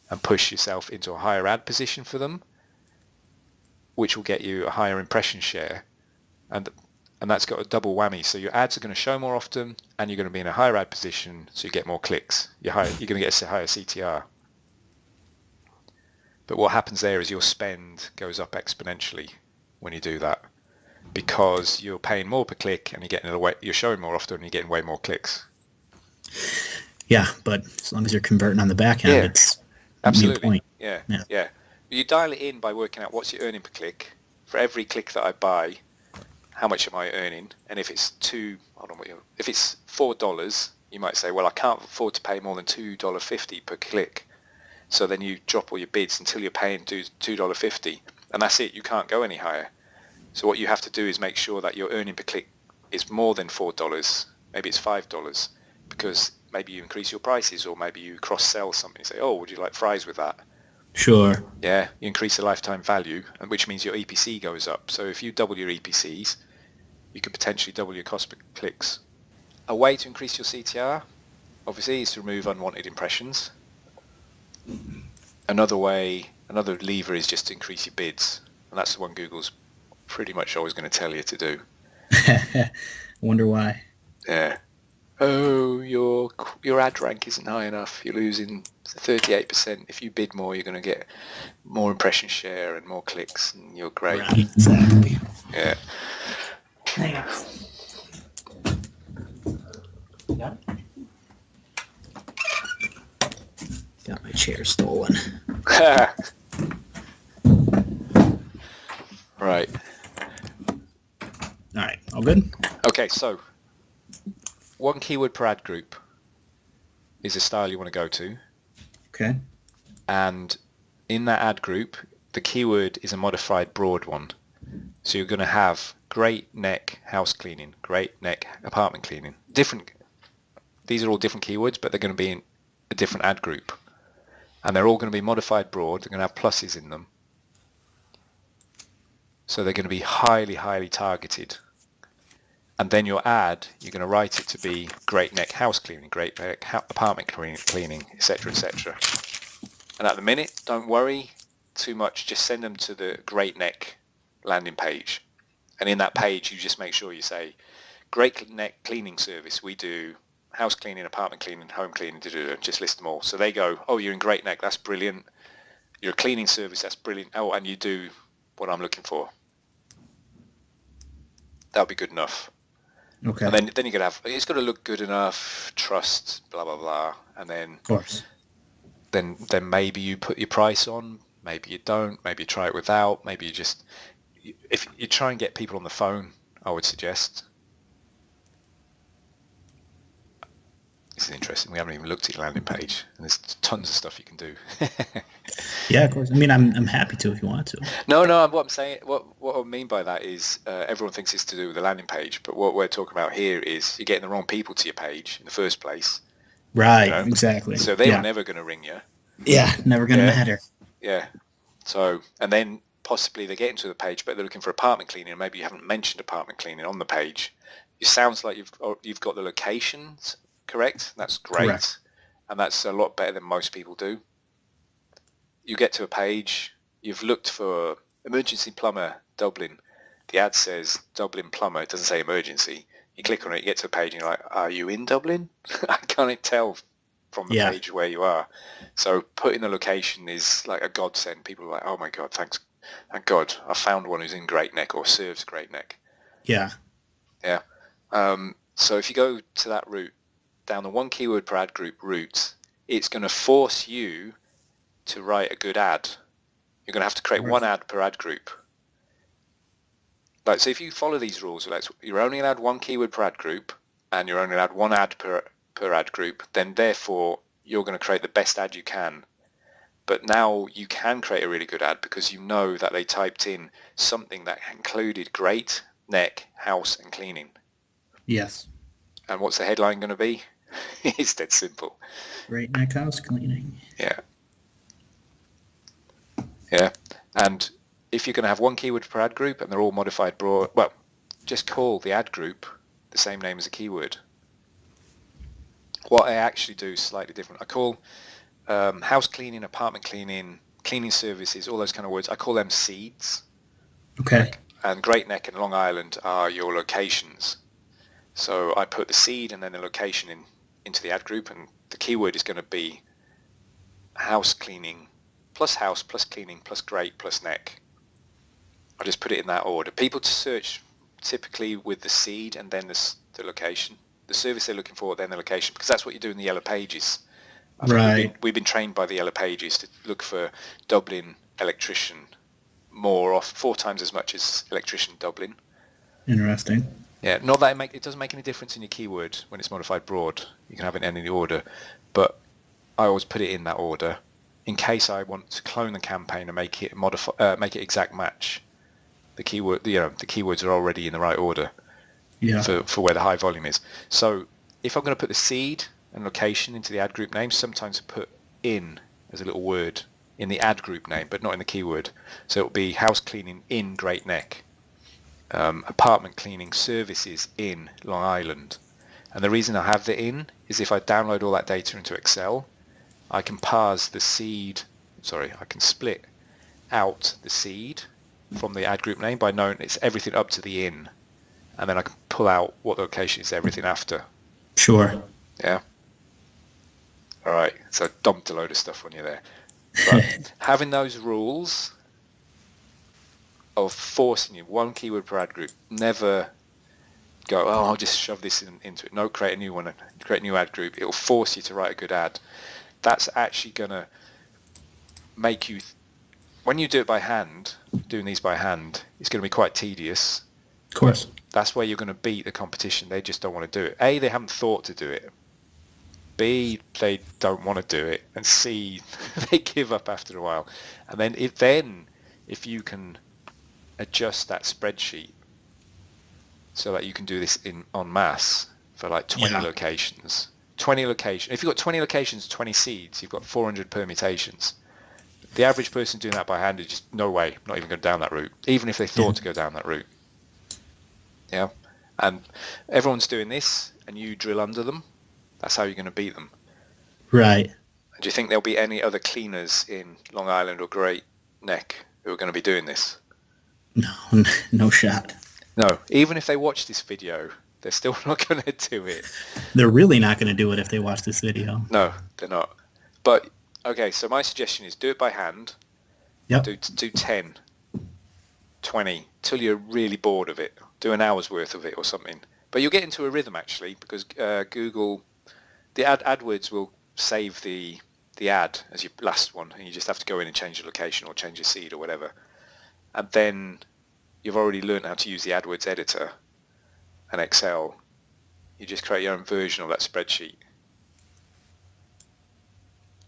and push yourself into a higher ad position for them, which will get you a higher impression share. And that's got a double whammy. So your ads are going to show more often, and you're going to be in a higher ad position, so you get more clicks. You're going to get a higher CTR. But what happens there is your spend goes up exponentially when you do that, because you're paying more per click, and you're showing more often, and you're getting way more clicks. Yeah, but as long as you're converting on the back end, it's absolutely. Point. Yeah. You dial it in by working out what's your earning per click. For every click that I buy, how much am I earning? And if it's if it's $4, you might say, well, I can't afford to pay more than $2.50 per click. So then you drop all your bids until you're paying $2.50, and that's it. You can't go any higher. So what you have to do is make sure that your earning per click is more than $4. Maybe it's $5, because maybe you increase your prices, or maybe you cross-sell something. You say, oh, would you like fries with that? Sure. Yeah, you increase the lifetime value, and which means your EPC goes up. So if you double your EPCs, you could potentially double your cost per clicks. A way to increase your CTR, obviously, is to remove unwanted impressions. Another way Another lever is just to increase your bids, and that's the one Google's pretty much always going to tell you to do. Wonder why. Yeah. Oh, your ad rank isn't high enough. You're losing 38%. If you bid more, you're going to get more impression share and more clicks, and you're great. Right, exactly. Yeah. Hang on. Got it? Got my chair stolen. Right. All right, all good? Okay, so one keyword per ad group is a style you want to go to. Okay. And in that ad group, the keyword is a modified broad one. So you're going to have great neck house cleaning, great neck apartment cleaning. These are all different keywords, but they're going to be in a different ad group. And they're all going to be modified broad. They're going to have pluses in them. So they're going to be highly, highly targeted. And then your ad, you're going to write it to be great neck house cleaning, great neck apartment cleaning, etc., etc. And at the minute, don't worry too much. Just send them to the great neck landing page. And in that page, you just make sure you say, great neck cleaning service. We do house cleaning, apartment cleaning, home cleaning, just list them all. So they go, oh, you're in great neck. That's brilliant. You're a cleaning service. That's brilliant. Oh, and you do what I'm looking for. That'll be good enough. Okay. And then you're going to have, it's got to look good enough, trust, blah, blah, blah. And then, Of course. then maybe you put your price on, maybe you don't, maybe you try it without, maybe you just, if you try and get people on the phone, I would suggest. This is interesting. We haven't even looked at your landing page, and there's tons of stuff you can do. Yeah, of course. I mean, I'm happy to if you want to. No. What I'm saying, what I mean by that is, everyone thinks it's to do with the landing page, but what we're talking about here is you're getting the wrong people to your page in the first place. Right. You know? Exactly. So they are never going to ring you. Yeah. Never gonna matter. Yeah. So, and then possibly they get into the page, but they're looking for apartment cleaning, and maybe you haven't mentioned apartment cleaning on the page. It sounds like you've got the locations correct. That's great. Correct. And that's a lot better than most people do. You get to a page, you've looked for emergency plumber Dublin. The ad says Dublin plumber. It doesn't say emergency. You click on it, you get to a page, and you're like, are you in Dublin? I can't tell from the page where you are. So putting the location is like a godsend. People are like, oh my God, thank God, I found one who's in Great Neck or serves Great Neck. Yeah. Yeah. So if you go to that route, down the one keyword per ad group route, it's going to force you to write a good ad. You're going to have to create one ad per ad group. Like, so if you follow these rules, like you're only allowed one keyword per ad group, and you're only allowed one ad per ad group, then therefore you're going to create the best ad you can. But now you can create a really good ad because you know that they typed in something that included great neck, house, and cleaning. Yes. And what's the headline going to be? It's dead simple. Great neck house cleaning. Yeah. Yeah. And if you're going to have one keyword per ad group and they're all modified broad, well, just call the ad group the same name as a keyword. What I actually do is slightly different. I call house cleaning, apartment cleaning, cleaning services, all those kind of words, I call them seeds. Okay. And Great Neck and Long Island are your locations. So I put the seed and then the location into the ad group, and the keyword is going to be house cleaning plus house plus cleaning plus great plus neck. I just put it in that order. People to search typically with the seed and then the location. The service they're looking for, then the location, because that's what you do in the yellow pages. Right. We've been trained by the yellow pages to look for Dublin electrician more 4 times as much as electrician Dublin. Interesting. Yeah, not that it doesn't make any difference in your keyword when it's modified broad. You can have it in any order, but I always put it in that order in case I want to clone the campaign and make it exact match. The keyword, the keywords are already in the right order. Yeah. For where the high volume is. So if I'm going to put the seed and location into the ad group name, sometimes I put in as a little word in the ad group name, but not in the keyword. So it'll be house cleaning in Great Neck, apartment cleaning services in Long Island. And the reason I have the in is if I download all that data into Excel, I can parse the seed, I can split out the seed from the ad group name by knowing it's everything up to the in, and then I can pull out what the location is everything after. Sure. Yeah. All right. So I dumped a load of stuff on you there. But having those rules of forcing you one keyword per ad group, never go, oh, I'll just shove this into it. No, create a new one, create a new ad group. It'll force you to write a good ad. That's actually going to make you, when you do it by hand, doing these by hand, it's going to be quite tedious. Of course. That's where you're going to beat the competition. They just don't want to do it. A, they haven't thought to do it. B, they don't want to do it. And C, they give up after a while. And then if you can adjust that spreadsheet so that you can do this en masse for like 20 locations. 20 locations. If you've got 20 locations, 20 seeds, you've got 400 permutations. The average person doing that by hand is just no way, not even going down that route, even if they thought to go down that route. Yeah. And everyone's doing this and you drill under them. That's how you're going to beat them. Right. Do you think there'll be any other cleaners in Long Island or Great Neck who are going to be doing this? No, no shot. No, even if they watch this video, they're still not going to do it. They're really not going to do it if they watch this video. No, they're not. But, okay, so my suggestion is do it by hand. Yep. Do 10, 20, till you're really bored of it. Do an hour's worth of it or something. But you'll get into a rhythm, actually, because Google, the AdWords will save the ad as your last one, and you just have to go in and change your location or change your seed or whatever. And then you've already learned how to use the AdWords editor and Excel. You just create your own version of that spreadsheet.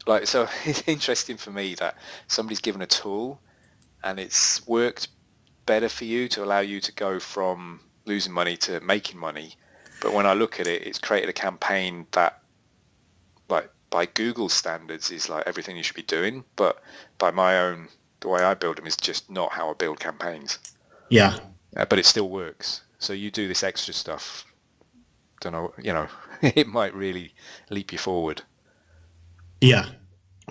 Like, so it's interesting for me that somebody's given a tool and it's worked better for you to allow you to go from losing money to making money. But when I look at it, it's created a campaign that, like, by Google standards is like everything you should be doing, but by my own, the way I build them is just not how I build campaigns. Yeah. But it still works. So you do this extra stuff, don't know, it might really leap you forward. Yeah.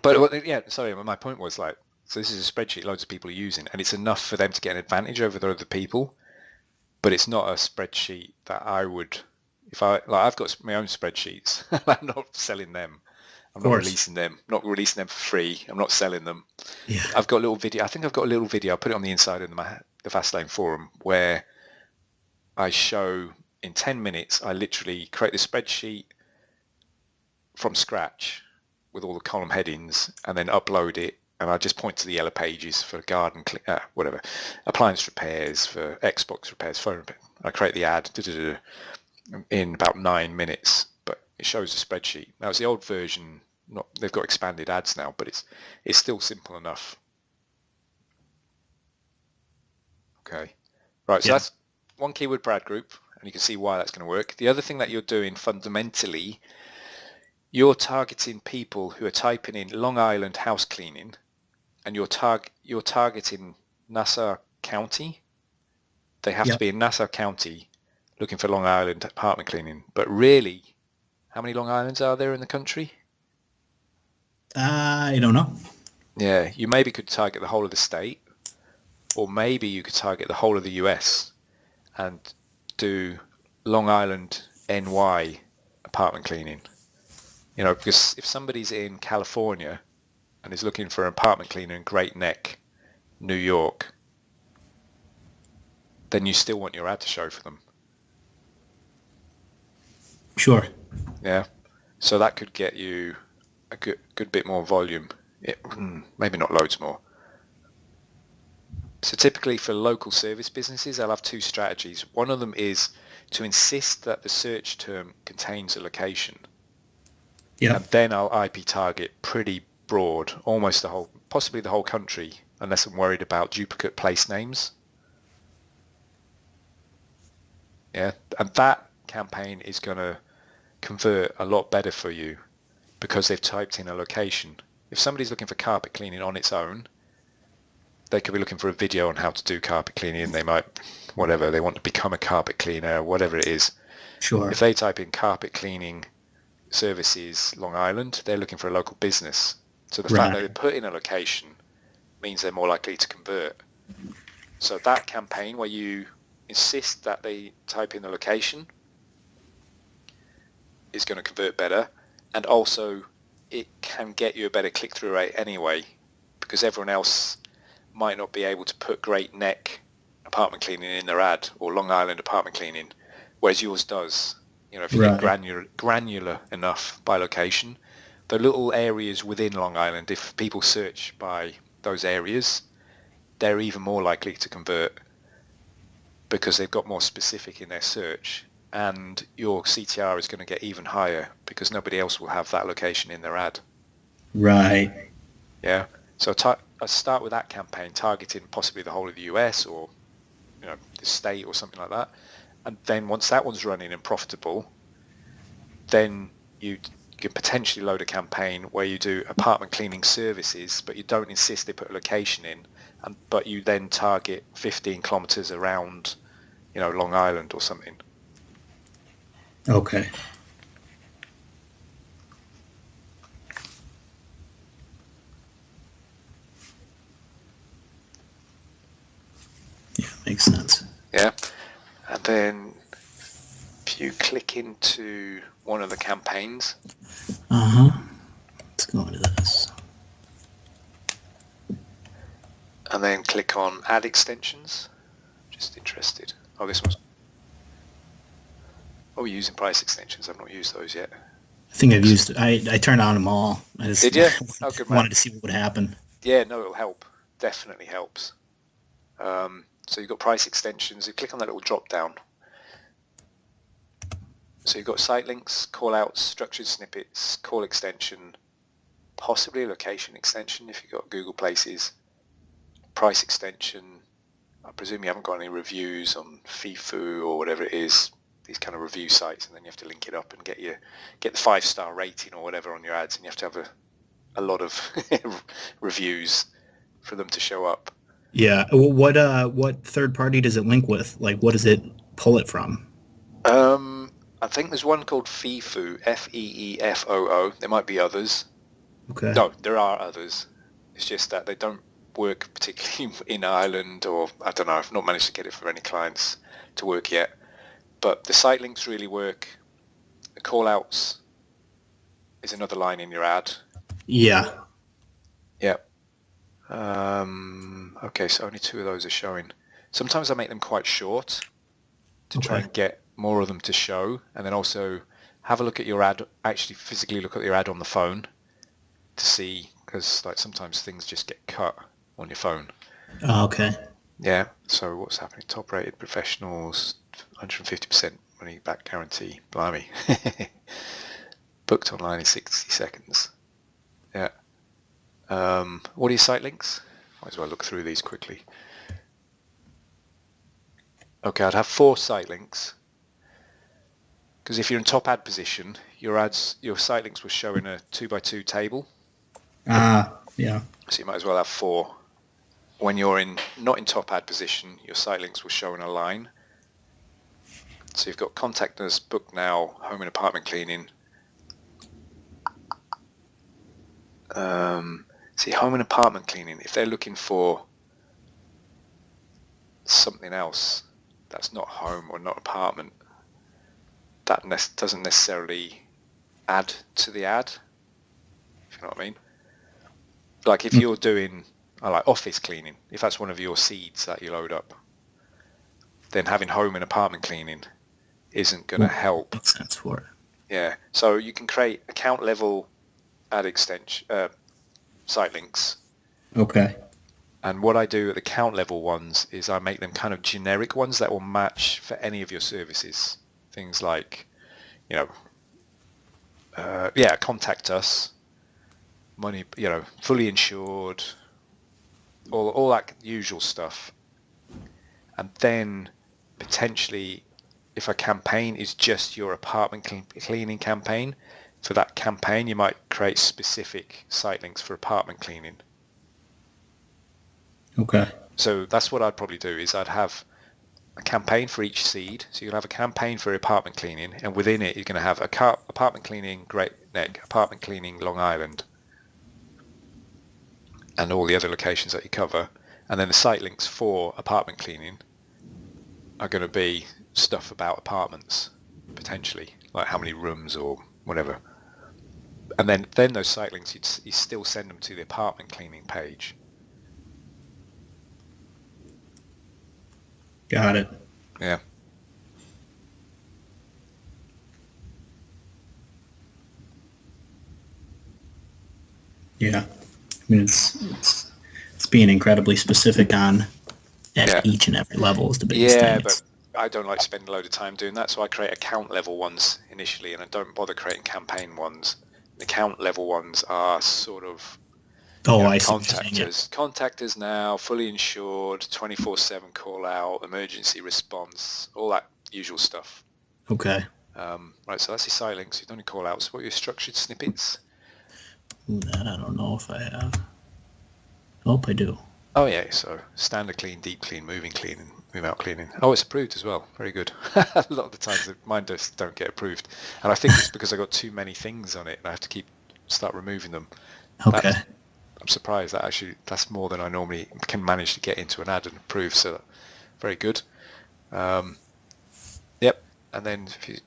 But yeah, sorry, my point was like, so this is a spreadsheet loads of people are using, and it's enough for them to get an advantage over the other people. But it's not a spreadsheet that I would, I've got my own spreadsheets. I'm not selling them. I'm not releasing them. Not releasing them for free. I'm not selling them. Yeah. I've got a little video. I think I've got a little video. I'll put it on the inside of the Fastlane forum where I show in 10 minutes, I literally create the spreadsheet from scratch with all the column headings and then upload it. And I just point to the yellow pages for garden, whatever, appliance repairs, for Xbox repairs, phone repairs. I create the ad in about 9 minutes, but it shows a spreadsheet. Now it's the old version. They've got expanded ads now, but it's still simple enough. Okay, right. So that's one keyword per ad group, and you can see why that's going to work. The other thing that you're doing fundamentally, you're targeting people who are typing in Long Island house cleaning. And you're targeting Nassau County. They have to be in Nassau County looking for Long Island apartment cleaning. But really, how many Long Islands are there in the country? I don't know. Yeah, you maybe could target the whole of the state, or maybe you could target the whole of the US and do Long Island NY apartment cleaning. Because if somebody's in California and is looking for an apartment cleaner in Great Neck, New York, then you still want your ad to show for them. Sure. Yeah. So that could get you a good bit more volume. Maybe not loads more. So typically for local service businesses, I'll have two strategies. One of them is to insist that the search term contains a location. Yeah. And then I'll IP target pretty broad, almost possibly the whole country, unless I'm worried about duplicate place names. Yeah, and that campaign is going to convert a lot better for you because they've typed in a location. If somebody's looking for carpet cleaning on its own, they could be looking for a video on how to do carpet cleaning, and they might, they want to become a carpet cleaner, whatever it is. Sure. If they type in carpet cleaning services Long Island, they're looking for a local business. So the fact that they put in a location means they're more likely to convert. So that campaign where you insist that they type in the location is going to convert better, and also it can get you a better click-through rate anyway, because everyone else might not be able to put Great Neck apartment cleaning in their ad, or Long Island apartment cleaning, whereas yours does. You know, if you get granular enough by location, the little areas within Long Island, if people search by those areas, they're even more likely to convert because they've got more specific in their search, and your CTR is going to get even higher because nobody else will have that location in their ad. Right. Yeah. So I start with that campaign, targeting possibly the whole of the US, or the state or something like that. And then once that one's running and profitable, then you can potentially load a campaign where you do apartment cleaning services, but you don't insist they put a location in, but you then target 15 kilometers around, Long Island or something. Okay. Yeah, makes sense. Yeah. And then if you click into one of the campaigns. Let's go into this. And then click on Add Extensions. Just interested. Oh, this one's... Oh, we're using price extensions. I've not used those yet. I think I've used... I turned on them all. Did you? Oh, good man. Wanted to see what would happen. Yeah, no, it'll help. Definitely helps. So you've got price extensions. You click on that little drop down. So you've got site links, callouts, structured snippets, call extension, possibly a location extension if you've got Google Places, price extension. I presume you haven't got any reviews on FIFU or whatever it is, these kind of review sites, and then you have to link it up and get the 5-star rating or whatever on your ads, and you have to have a lot of reviews for them to show up. Yeah. What third party does it link with? Like, what does it pull it from? I think there's one called FIFU, FEEFOO. There might be others. Okay. No, there are others. It's just that they don't work particularly in Ireland, or I don't know. I've not managed to get it for any clients to work yet. But the site links really work. The callouts is another line in your ad. Yeah. Yeah. Okay, so only 2 of those are showing. Sometimes I make them quite short to try and get more of them to show, and then also have a look at your ad, actually physically look at your ad on the phone to see, because like sometimes things just get cut on your phone. Oh, okay. Yeah, so what's happening? Top rated professionals, 150% money back guarantee. Blimey. Booked online in 60 seconds. Yeah. What are your site links? Might as well look through these quickly. Okay, I'd have 4 site links. Because if you're in top ad position, your site links will show in a 2x2 table. Yeah. So you might as well have 4. When you're not in top ad position, your site links will show in a line. So you've got contact us, book now, home and apartment cleaning. See, home and apartment cleaning, if they're looking for something else that's not home or not apartment, that doesn't necessarily add to the ad, if you know what I mean. Like if you're doing like office cleaning, if that's one of your seeds that you load up, then having home and apartment cleaning isn't going to help. Makes sense for it. Yeah, so you can create account level ad extension site links. Okay. And what I do at the account level ones is I make them kind of generic ones that will match for any of your services. Things like, contact us, money, fully insured, all that usual stuff. And then potentially, if a campaign is just your apartment cleaning campaign, for that campaign you might create specific site links for apartment cleaning. Okay. So that's what I'd probably do, is I'd have a campaign for each seed. So you'll have a campaign for apartment cleaning, and within it you're going to have apartment cleaning Great Neck, apartment cleaning Long Island. and all the other locations that you cover. And then the site links for apartment cleaning are going to be stuff about apartments, potentially, like how many rooms or whatever. And then those site links, you still send them to the apartment cleaning page. Got it. Yeah. Yeah. I mean, it's being incredibly specific on at each and every level is the biggest thing. Yeah, but I don't like spending a load of time doing that, so I create account level ones initially, and I don't bother creating campaign ones. The account level ones are sort of I see. Contact us now, fully insured, 24/7 call out, emergency response, all that usual stuff. Okay. Right, so that's your site links. You've done your call outs. What are your structured snippets? That I don't know if I have. I hope I do. Oh yeah, so standard clean, deep clean, moving clean, and move out cleaning. Oh, it's approved as well. Very good. A lot of the times mine just don't get approved, and I think it's because I got too many things on it, and I have to start removing them. Okay. I'm surprised that's more than I normally can manage to get into an ad and approve. So very good. Yep. And then if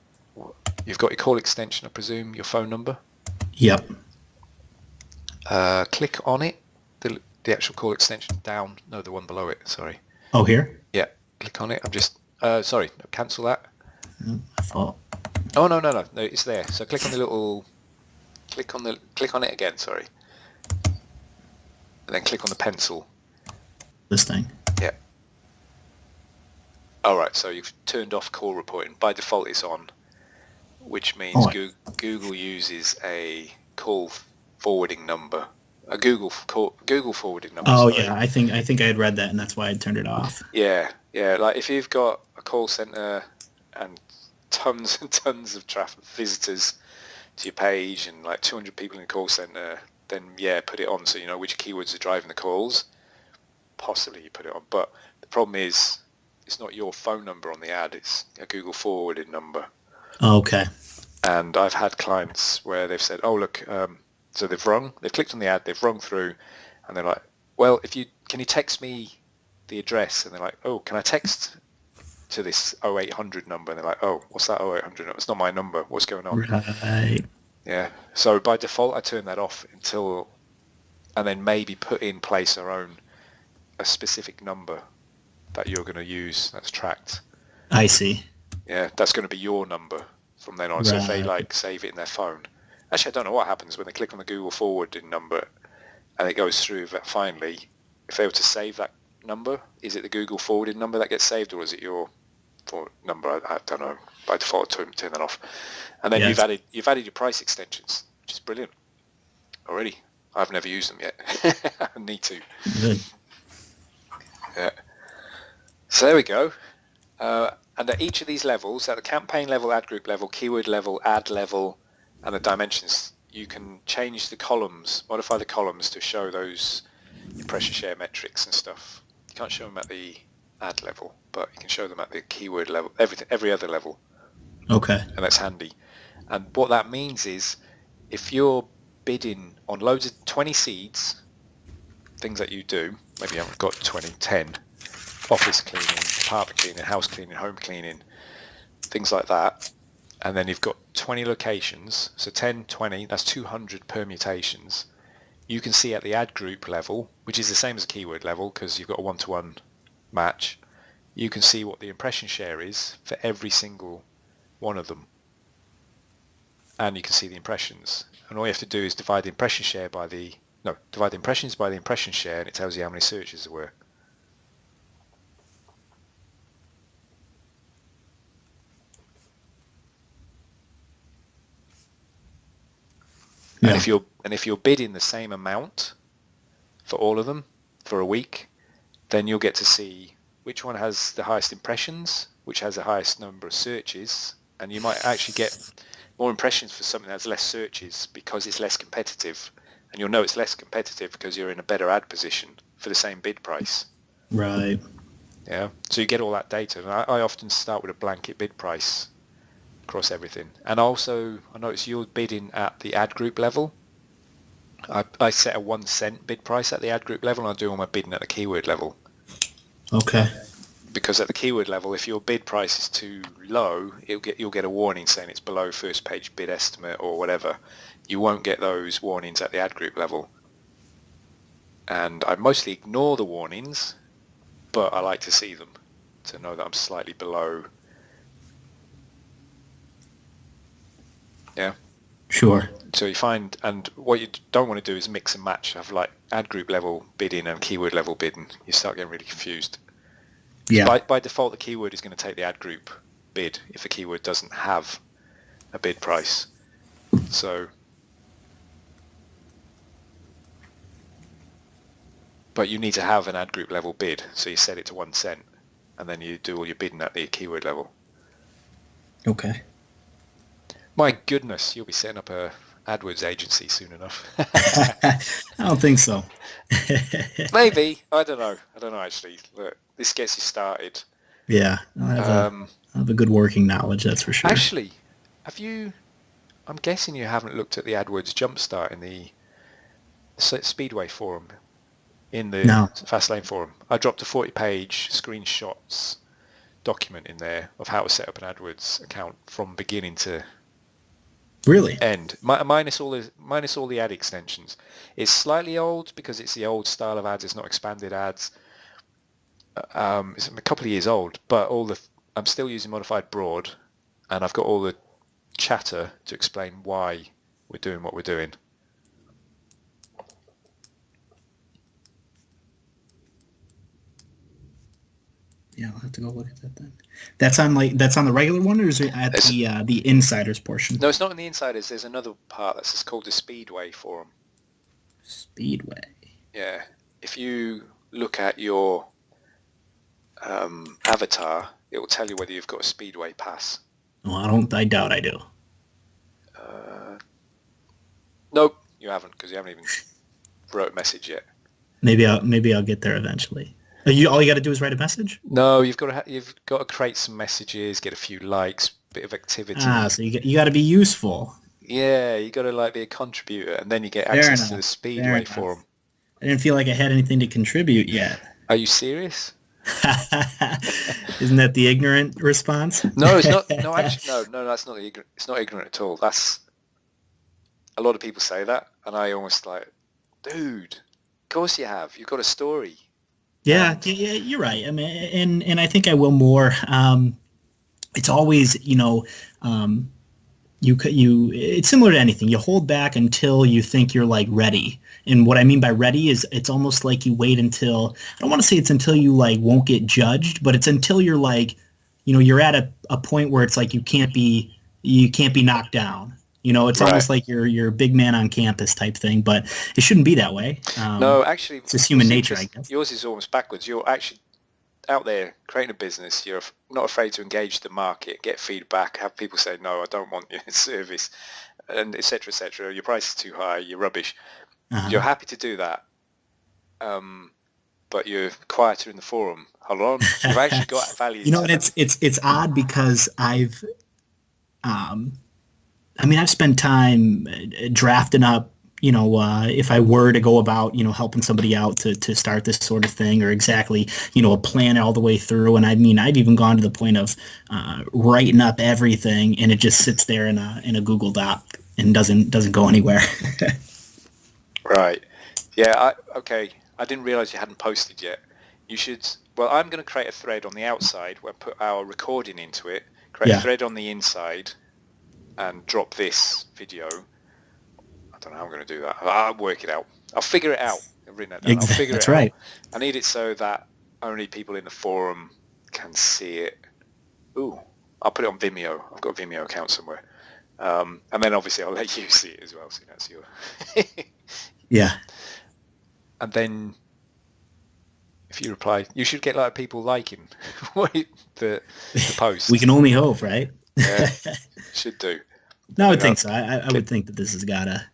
you've got your call extension, I presume, your phone number. Yep. Click on it. The actual call extension down. No, the one below it. Sorry. Oh, here? Yeah. Click on it. I'm just. Sorry. Cancel that. I thought. Oh no, it's there. So click on the little. Click on it again. Sorry. And then click on the pencil. This thing. Yeah. All right. So you've turned off call reporting. By default, it's on, which means Google uses a call forwarding number. A Google forwarding number. Oh, sorry. yeah, I think I had read that, and that's why I turned it off. Yeah. Like if you've got a call center and tons and tons of visitors to your page, and like 200 people in the call center, then put it on so you know which keywords are driving the calls. Possibly you put it on, but the problem is it's not your phone number on the ad; it's a Google forwarded number. Okay. And I've had clients where they've said, "Oh, look." So they've clicked on the ad, they've rung through, and they're like, well, can you text me the address? And they're like, oh, can I text to this 0800 number? And they're like, oh, what's that 0800 number? It's not my number. What's going on? Right. Yeah. So by default, I turn that off and then maybe put in place a specific number that you're going to use that's tracked. I see. Yeah, that's going to be your number from then on. Right. So if they save it in their phone. Actually, I don't know what happens when they click on the Google forwarding number and it goes through that finally. If they were to save that number, is it the Google forwarding number that gets saved, or is it your number? I don't know. By default, turn that off. And then you've added your price extensions, which is brilliant already. I've never used them yet. I need to. Good. Yeah. So there we go. And at each of these levels, at the campaign level, ad group level, keyword level, ad level, and the dimensions, you can change the columns, modify the columns to show those impression share metrics and stuff. You can't show them at the ad level, but you can show them at the keyword level, every other level. Okay. And that's handy. And what that means is, if you're bidding on loads of 20 seeds, things that you do, maybe you haven't got 10, office cleaning, apartment cleaning, house cleaning, home cleaning, things like that, and then you've got 20 locations, so 10, 20, that's 200 permutations. You can see at the ad group level, which is the same as a keyword level because you've got a one-to-one match, you can see what the impression share is for every single one of them. And you can see the impressions. And all you have to do is divide the impressions by the impression share, and it tells you how many searches there were. Yeah. And if you're bidding the same amount for all of them for a week, then you'll get to see which one has the highest impressions, which has the highest number of searches, and you might actually get more impressions for something that has less searches because it's less competitive. And you'll know it's less competitive because you're in a better ad position for the same bid price. Right. Yeah. So you get all that data. And I often start with a blanket bid price across everything. And also, I notice you're bidding at the ad group level. I set a 1 cent bid price at the ad group level, and I do all my bidding at the keyword level. Okay. Because at the keyword level, if your bid price is too low, you'll get a warning saying it's below first page bid estimate or whatever. You won't get those warnings at the ad group level. And I mostly ignore the warnings, but I like to see them to know that I'm slightly below. Yeah. Sure. So you find, and what you don't want to do is mix and match, have like ad group level bidding and keyword level bidding. You start getting really confused. Yeah. By default, the keyword is going to take the ad group bid if the keyword doesn't have a bid price. So, but you need to have an ad group level bid. So you set it to 1 cent, and then you do all your bidding at the keyword level. Okay. My goodness, you'll be setting up a AdWords agency soon enough. I don't think so. Maybe. I don't know actually. Look, this gets you started. Yeah. I have a good working knowledge, that's for sure. Actually, I'm guessing you haven't looked at the AdWords Jumpstart in the Speedway forum, in the Fastlane forum. I dropped a 40-page screenshots document in there of how to set up an AdWords account from beginning to Really? end, minus all the ad extensions. It's slightly old because it's the old style of ads. It's not expanded ads. It's a couple of years old, but I'm still using modified broad, and I've got all the chatter to explain why we're doing what we're doing. Yeah, I'll have to go look at that then. That's on the regular one, or is it at the insiders portion? No, it's not in the insiders. There's another part that's called the Speedway forum. Speedway. Yeah. If you look at your avatar, it will tell you whether you've got a Speedway pass. Well, I doubt I do. Nope, you haven't, because you haven't even wrote a message yet. Maybe I'll get there eventually. All you got to do is write a message? No, you've got to create some messages, get a few likes, bit of activity. So you got to be useful. Yeah, you got to be a contributor, and then you get access to the Speedway forum. I didn't feel like I had anything to contribute yet. Are you serious? Isn't that the ignorant response? No, it's not. No, actually, no. That's not ignorant. It's not ignorant at all. That's a lot of people say that, and I almost dude. Of course you have. You've got a story. Yeah, you're right. I mean, and I think I will more. It's always, it's similar to anything. You hold back until you think you're ready. And what I mean by ready is it's almost like you wait until, I don't want to say it's until you won't get judged, but it's until you're you're at a point where it's you can't be knocked down. It's right. Almost like you're a big man on campus type thing, but it shouldn't be that way. No, actually, it's just human nature, I guess. Yours is almost backwards. You're actually out there creating a business. You're not afraid to engage the market, get feedback, have people say, no, I don't want your service, and et cetera, et cetera. Your price is too high, you're rubbish. Uh-huh. You're happy to do that, but you're quieter in the forum. Hold on, you've actually got value. And it's odd because I've spent time drafting up, if I were to go about, helping somebody out to start this sort of thing, or exactly, a plan all the way through. And I've even gone to the point of writing up everything, and it just sits there in a Google Doc and doesn't go anywhere. Right. Yeah. Okay. I didn't realize you hadn't posted yet. You should. Well, I'm going to create a thread on the outside where I put our recording into it. Create a thread on the inside. And drop this video. I don't know how I'm going to do that. I'll work it out. I'll figure it out. I've written that down. I'll figure it out. Right. I need it so that only people in the forum can see it. Ooh, I'll put it on Vimeo. I've got a Vimeo account somewhere. And then obviously I'll let you see it as well. So that's your. Yeah. And then if you reply, you should get people liking the post. We can only hope, right? Yeah, should do. No, I would think so. I would think that this has gotta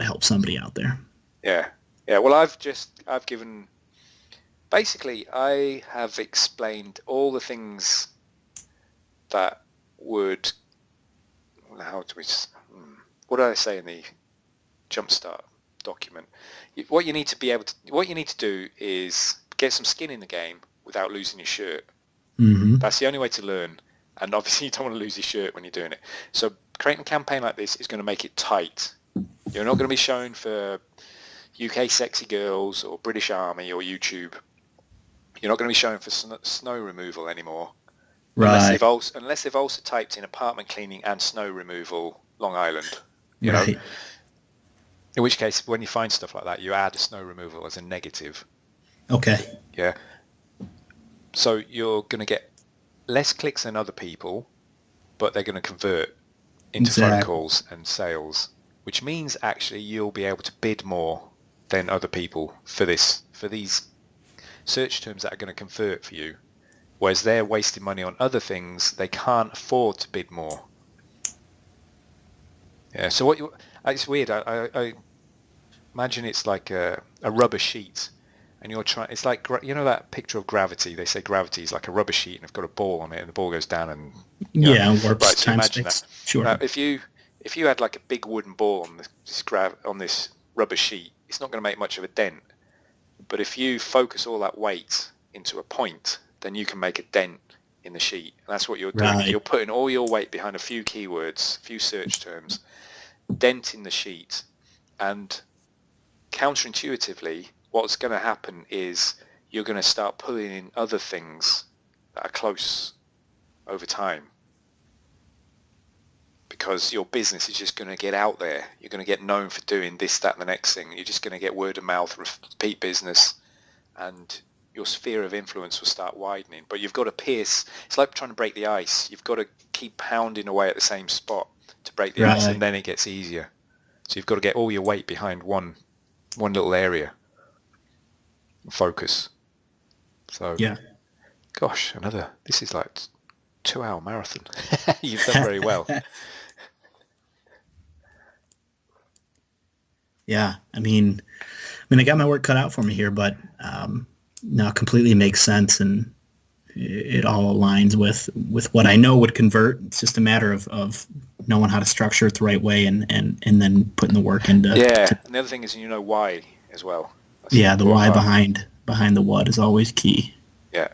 help somebody out there. Yeah. Well, I've given. Basically, I have explained all the things that would. How do we? What did I say in the Jumpstart document. What you need to do is get some skin in the game without losing your shirt. Mm-hmm. That's the only way to learn. And obviously you don't want to lose your shirt when you're doing it. So creating a campaign like this is going to make it tight. You're not going to be shown for UK sexy girls or British Army or YouTube. You're not going to be shown for snow removal anymore. Right. Unless they've also typed in apartment cleaning and snow removal, Long Island. You know? In which case, when you find stuff like that, you add snow removal as a negative. Okay. Yeah. So you're going to get less clicks than other people, but they're going to convert into phone calls and sales, which means actually you'll be able to bid more than other people for these search terms that are going to convert for you. Whereas they're wasting money on other things, they can't afford to bid more. Yeah. So it's weird. I imagine it's like a rubber sheet, and you're trying. It's like, you know, that picture of gravity. They say gravity is like a rubber sheet, and it's got a ball on it, and the ball goes down, and warps. Right. So imagine that. Sure. Now, if you had like a big wooden ball on this rubber sheet, it's not going to make much of a dent. But if you focus all that weight into a point, then you can make a dent in the sheet. And that's what you're doing. Right. You're putting all your weight behind a few keywords, a few search terms, dent in the sheet. And counterintuitively, what's going to happen is you're going to start pulling in other things that are close over time. Because your business is just going to get out there. You're going to get known for doing this, that, and the next thing. You're just going to get word of mouth, repeat business, and your sphere of influence will start widening. But you've got to pierce. It's like trying to break the ice. You've got to keep pounding away at the same spot to break the ice, and then it gets easier. So you've got to get all your weight behind one little area. Focus. So gosh, this is like 2-hour marathon. You've done very well. Yeah, I mean, I got my work cut out for me here, but now it completely makes sense, and it all aligns with what I know would convert. It's just a matter of knowing how to structure it the right way, and then putting the work into. And the other thing is you know why as well. The why behind the what is always key. Yeah.